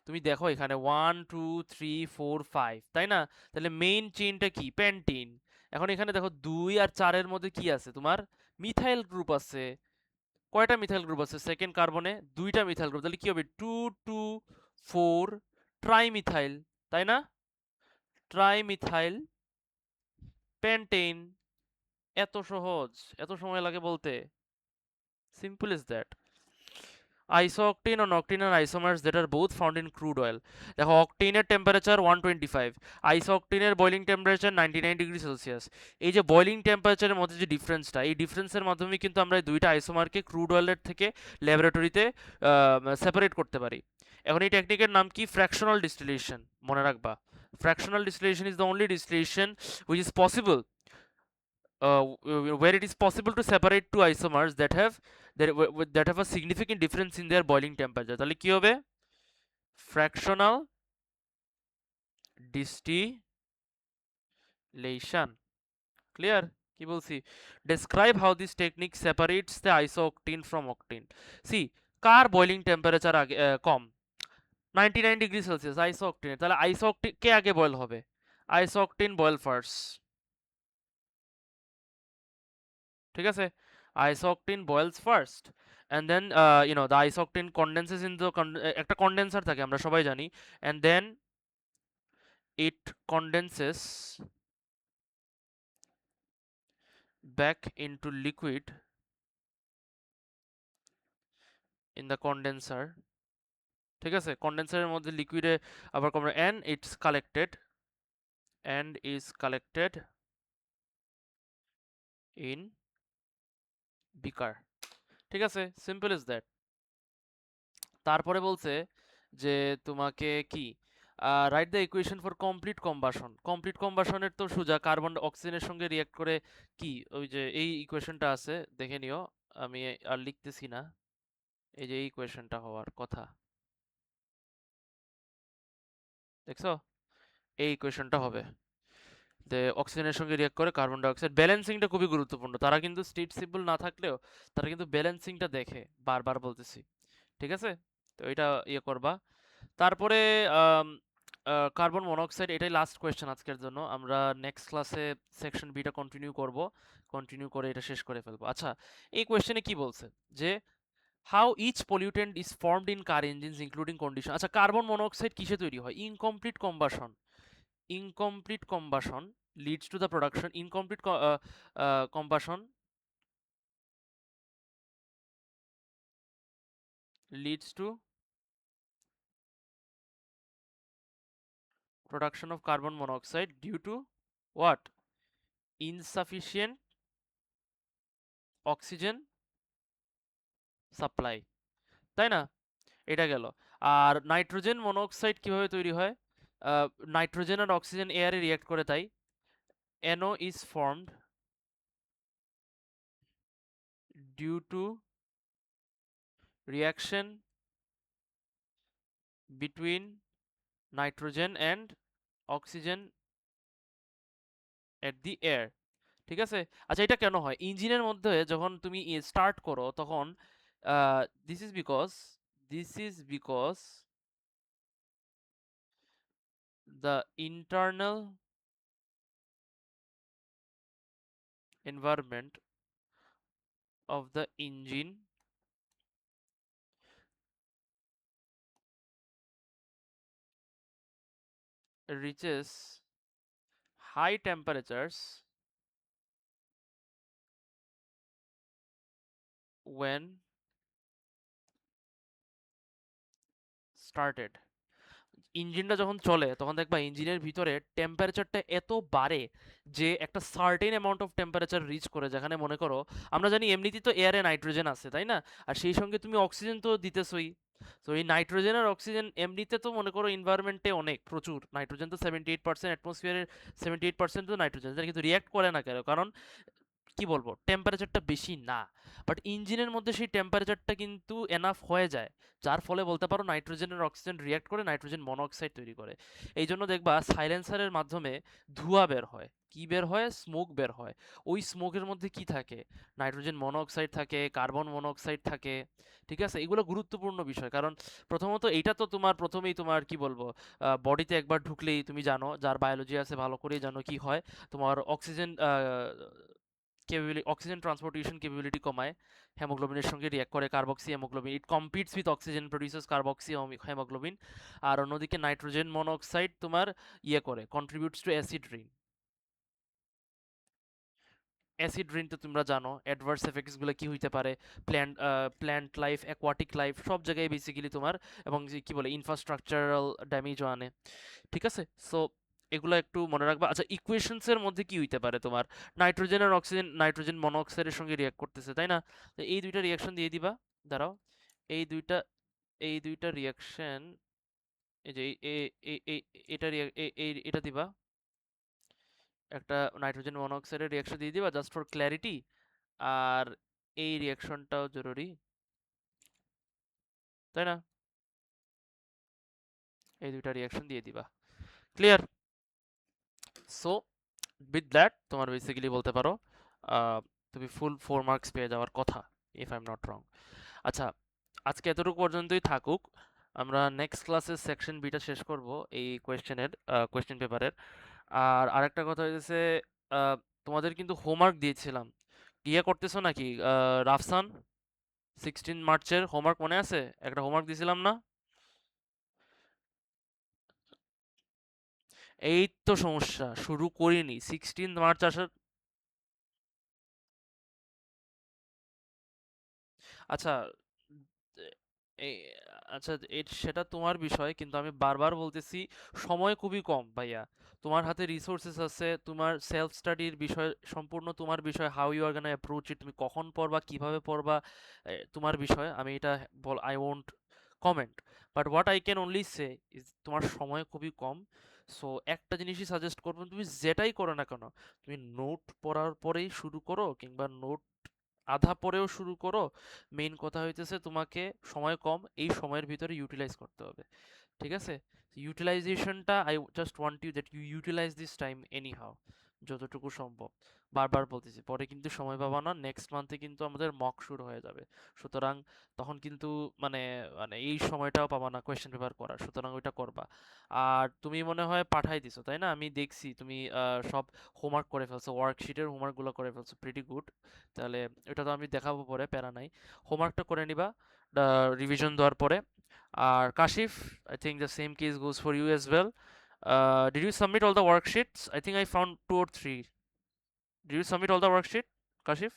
তুমি দেখো এখানে 1 2 3 4 5, তাই না? তাহলে মেইন চেইনটা কি, প্যান্টিন। এখন এখানে দেখো 2 আর 4-এর মধ্যে কি আছে তোমার, মিথাইল গ্রুপ আছে। কয়টা মিথাইল গ্রুপ আছে সেকেন্ড কার্বনে? 2টা মিথাইল গ্রুপ, তাহলে কি হবে, 2 2 4 ট্রাইমিথাইল, তাই না? ট্রাইমিথাইল প্যান্টেন। এত সহজ, এত সময় লাগে বলতে? Simple is that. Isooctane and octane are isomers that are both found in crude oil. দেখো অক্টেনের টেম্পারেচার 125, আইসোঅক্টেনের বয়লিং টেম্পারেচার 99 ডিগ্রি সেলসিয়াস। এই যে বয়লিং টেম্পারেচারের মধ্যে যে ডিফারেন্সটা, এই ডিফারেন্সের মাধ্যমে কিন্তু আমরা এই দুইটা আইসোমারকে ক্রুড অয়েলের থেকে ল্যাবরেটরিতে সেপারেট করতে পারি। এখন এই টেকনিকের নাম কি, ফ্র্যাকশনাল ডিস্টিলেশন, মনে রাখবা। Fractional distillation is the only distillation which is possible, where it is possible to separate two isomers that have a significant difference in their boiling temperature. তাহলে কি হবে, fractional distillation। ক্লিয়ার? কি বলছি? describe how this technique separates the isooctane from octane. see, car boiling temperature আগে কম, 99 degree Celsius আইসোঅক্টেন, তাহলে আইসোঅক্টেন কে আগে boil হবে, আইসোঅক্টেন boil first. ঠিক আছে, isooctane boils first, and then the isooctane condenses in the একটা condenser থাকে আমরা সবাই জানি, and then it condenses back into liquid in the condenser, ঠিক আছে, কন্ডেন্সারের মধ্যে লিকুইডে আবার কমে, and is collected in beaker, ঠিক আছে, সিম্পল ইজ দ্যাট। তারপরে বলছে যে তোমাকে কি write the equation for complete combustion. Complete কম্বাসনের তো সোজা কার্বন অক্সিজেনের সঙ্গে রিয়াক্ট করে কি, ওই যে এই ইকুয়েশনটা আছে দেখে নিও, আমি আর লিখতেছি না, এই যে এই ইকুয়েশনটা হওয়ার কথা, দেখছো, এই ইকুয়েশনটা হবে যে অক্সিজেনের সঙ্গে রিয়াক্ট করে কার্বন ডাইঅক্সাইড। ব্যালেন্সিংটা খুবই গুরুত্বপূর্ণ, তারা কিন্তু স্টেট সিম্বল না থাকলেও তারা কিন্তু ব্যালেন্সিংটা দেখে, বারবার বলতেছি, ঠিক আছে, তো এটা ইয়ে করবা। তারপরে কার্বন মনোক্সাইড, এটাই লাস্ট কোয়েশ্চেন আজকের জন্য, আমরা নেক্সট ক্লাসে সেকশন বিটা কন্টিনিউ করব, কন্টিনিউ করে এটা শেষ করে ফেলবো। আচ্ছা, এই কোয়েশ্চেনে কি বলছে যে how each pollutant is formed in car engines including condition. আচ্ছা, কার্বন মনোক্সাইড কিসে তৈরি হয়? Incomplete combustion leads to the production, combustion leads to production of carbon monoxide due to what? Insufficient oxygen supply, তাই না? এটা গেল। আর nitrogen monoxide কিভাবে তৈরি হয়? নাইট্রোজেন আর অক্সিজেন এয়ারে রিঅ্যাক্ট করে, তাই NO is formed due to reaction between nitrogen and oxygen at the air, ঠিক আছে। আচ্ছা, এটা কেন হয়? ইঞ্জিনের মধ্যে যখন তুমি স্টার্ট করো তখন this is because this is because the internal environment of the engine reaches high temperatures when started। ইঞ্জিনটা যখন চলে তখন দেখবা ইঞ্জিনের ভিতরে টেম্পারেচারটা এত বাড়ে যে একটা certain amount of temperature reach করে, যেখানে মনে করো আমরা জানি এমনিতেই তো এয়ারে নাইট্রোজেন আছে, তাই না, আর সেই সঙ্গে তুমি অক্সিজেন তো দিতেছই। তো এই নাইট্রোজেন আর অক্সিজেন এমনিতে তো মনে করো এনভায়রনমেন্টে অনেক প্রচুর, নাইট্রোজেন তো 78%, অ্যাটমসফিয়ারের 78% তো নাইট্রোজেন, কিন্তু রিয়াক্ট করে না কেন? কারণ কি বলবো, টেম্পারেচারটা বেশি না, বাট ইঞ্জিনের মধ্যে সেই টেম্পারেচারটা কিন্তু এনাফ হয়ে যায়, যার ফলে বলতে পারো নাইট্রোজেন আর অক্সিজেন রিয়াক্ট করে নাইট্রোজেন মনোঅক্সাইড তৈরি করে। এই জন্য দেখবা সাইলেন্সারের মাধ্যমে ধোঁয়া বের হয়, কি বের হয়? স্মোক বের হয়। ওই স্মোকের মধ্যে কি থাকে? নাইট্রোজেন মনোঅক্সাইড থাকে, কার্বন মনোঅক্সাইড থাকে, ঠিক আছে। এগুলো গুরুত্বপূর্ণ বিষয়, কারণ প্রথমত এইটা তো তোমার প্রথমেই তোমার কি বলবো, বডিতে একবার ঢুকলেই তুমি জানো, যার বায়োলজি আছে ভালো করেই জানো কি হয়, তোমার অক্সিজেন অক্সিজেন ট্রান্সপোর্টেশন ক্যাপাবিলিটি কমায়, হেমোগ্লোবিনের সঙ্গে রিঅ্যাক্ট করে carboxy haemoglobin, it competes with oxygen, produces carboxy haemoglobin. আর অন্যদিকে নাইট্রোজেন মনোক্সাইড তোমার ইয়ে করে, contributes to acid rain. Acid rain তো তোমরা জানো অ্যাডভার্স এফেক্টস গুলো কি হইতে পারে, প্ল্যান্ট লাইফ, অ্যাকোয়াটিক লাইফ, সব জায়গায় বেসিক্যালি তোমার, এবং যে কি বলে ইনফ্রাস্ট্রাকচারাল ড্যামেজও আনে, ঠিক আছে। সো এগুলো একটু মনে রাখবা। আচ্ছা, ইকুয়েশনস এর মধ্যে কি হইতে পারে তোমার? নাইট্রোজেন আর অক্সিজেন নাইট্রোজেন মনোঅক্সাইডের সঙ্গে রিঅ্যাক্ট করতেছে, তাই না? তো এই দুইটা রিঅ্যাকশন দিয়ে দিবা, দাঁড়াও, এই দুইটা এই দুইটা রিঅ্যাকশন, এই যে এটা এটা দিবা, একটা নাইট্রোজেন মনোঅক্সাইডের রিঅ্যাকশন দিয়ে দিবা জাস্ট ফর ক্ল্যারিটি। আর এই রিঅ্যাকশনটাও জরুরি, তাই না? এই দুইটা রিঅ্যাকশন দিয়ে দিবা, ক্লিয়ার? সো উইথ দ্যাট তোমার বেসিক্যালি বলতে পারো আহ, তুমি ফুল 4 মার্কস পেয়ে যাওয়ার কথা, ইফ আই এম নট রং। আচ্ছা, আজকে এতটুকু পর্যন্তই থাকুক, আমরা নেক্সট ক্লাসে সেকশন বিটা শেষ করব এই কোয়েশ্চেন পেপারের। আর আরেকটা কথা হয়েছে, আহ, তোমাদের কিন্তু হোমওয়ার্ক দিয়েছিলাম, ইয়ে করতেছো নাকি রাফসান? 16 মার্চের হোমওয়ার্ক মনে আছে? একটা হোমওয়ার্ক দিয়েছিলাম না? এই তো সমস্যা, শুরু করিনি, 16 মার্চ আসার। আচ্ছা এ- এই আচ্ছা সেটা তোমার বিষয়, কিন্তু আমি বারবার বলতেছি সময় খুবই কম ভাইয়া। তোমার হাতে রিসোর্সেস আছে, তোমার সেলফ স্টাডির বিষয় সম্পূর্ণ তোমার বিষয়, how you are gonna approach it, তুমি কখন পড়বা কিভাবে পড়বা তোমার বিষয়। আমি এটা I won't comment, but what I can only say is তোমার সময় খুবই কম। সো একটা জিনিসই সাজেস্ট করবো, তুমি যেটাই করো না কেন, তুমি নোট পড়ার পরেই শুরু করো কিংবা নোট আধা পরেও শুরু করো। মেইন কথা হইতেছে তোমাকে সময় কম, এই সময়ের ভিতরে ইউটিলাইজ করতে হবে। ঠিক আছে? ইউটিলাইজেশনটা, I just want you that you utilise this time anyhow, যতটুকু সম্ভব। বারবার বলতেছি, পরে কিন্তু সময় পাবা না। নেক্সট মান্থে কিন্তু আমাদের মক শুরু হয়ে যাবে। সুতরাং তখন কিন্তু মানে মানে এই সময়টাও পাবা না কোয়েশ্চেন পেপার করার, সুতরাং ওইটা করবা। আর তুমি মনে হয় পাঠাই দিছো তাই না? আমি দেখছি তুমি সব হোমওয়ার্ক করে ফেলছো, ওয়ার্কশিটের হোমওয়ার্কগুলো করে ফেলছো, প্রিটি গুড। তাহলে ওটা তো আমি দেখাবো পরে, প্যারা নাই। হোমওয়ার্কটা করে নিবা রিভিশন দেওয়ার পরে। আর Kashif, I think the same case goes for you as well. Did you submit all the worksheets? I think I found two or three. Did you submit all the worksheet, Kashif?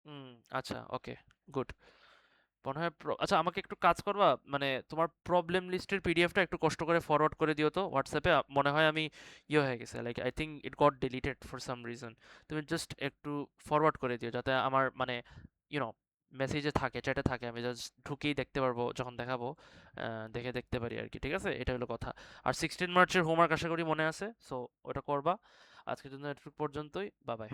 হুম, আচ্ছা, ওকে, good. মনে হয় আচ্ছা, আমাকে একটু কাজ করবা, মানে তোমার প্রবলেম লিস্টের পিডিএফটা একটু কষ্ট করে ফরওয়ার্ড করে দিও তো হোয়াটসঅ্যাপে। মনে হয় আমি ইয়ে হয়ে গেছে, like I think it got deleted for some reason. তুমি জাস্ট একটু ফরওয়ার্ড করে দিও যাতে আমার মানে ইউনো মেসেজে থাকে, চ্যাটে থাকে, আমি জাস্ট ঢুকেই দেখতে পারবো যখন দেখাবো, দেখে দেখতে পারি আর কি। ঠিক আছে, এটা হলো কথা। আর 16 মার্চের হোমওয়ার্ক আশা করি মনে আছে, সো ওটা করবা। আজকের জন্য এটুকু পর্যন্তই, বাই বাই।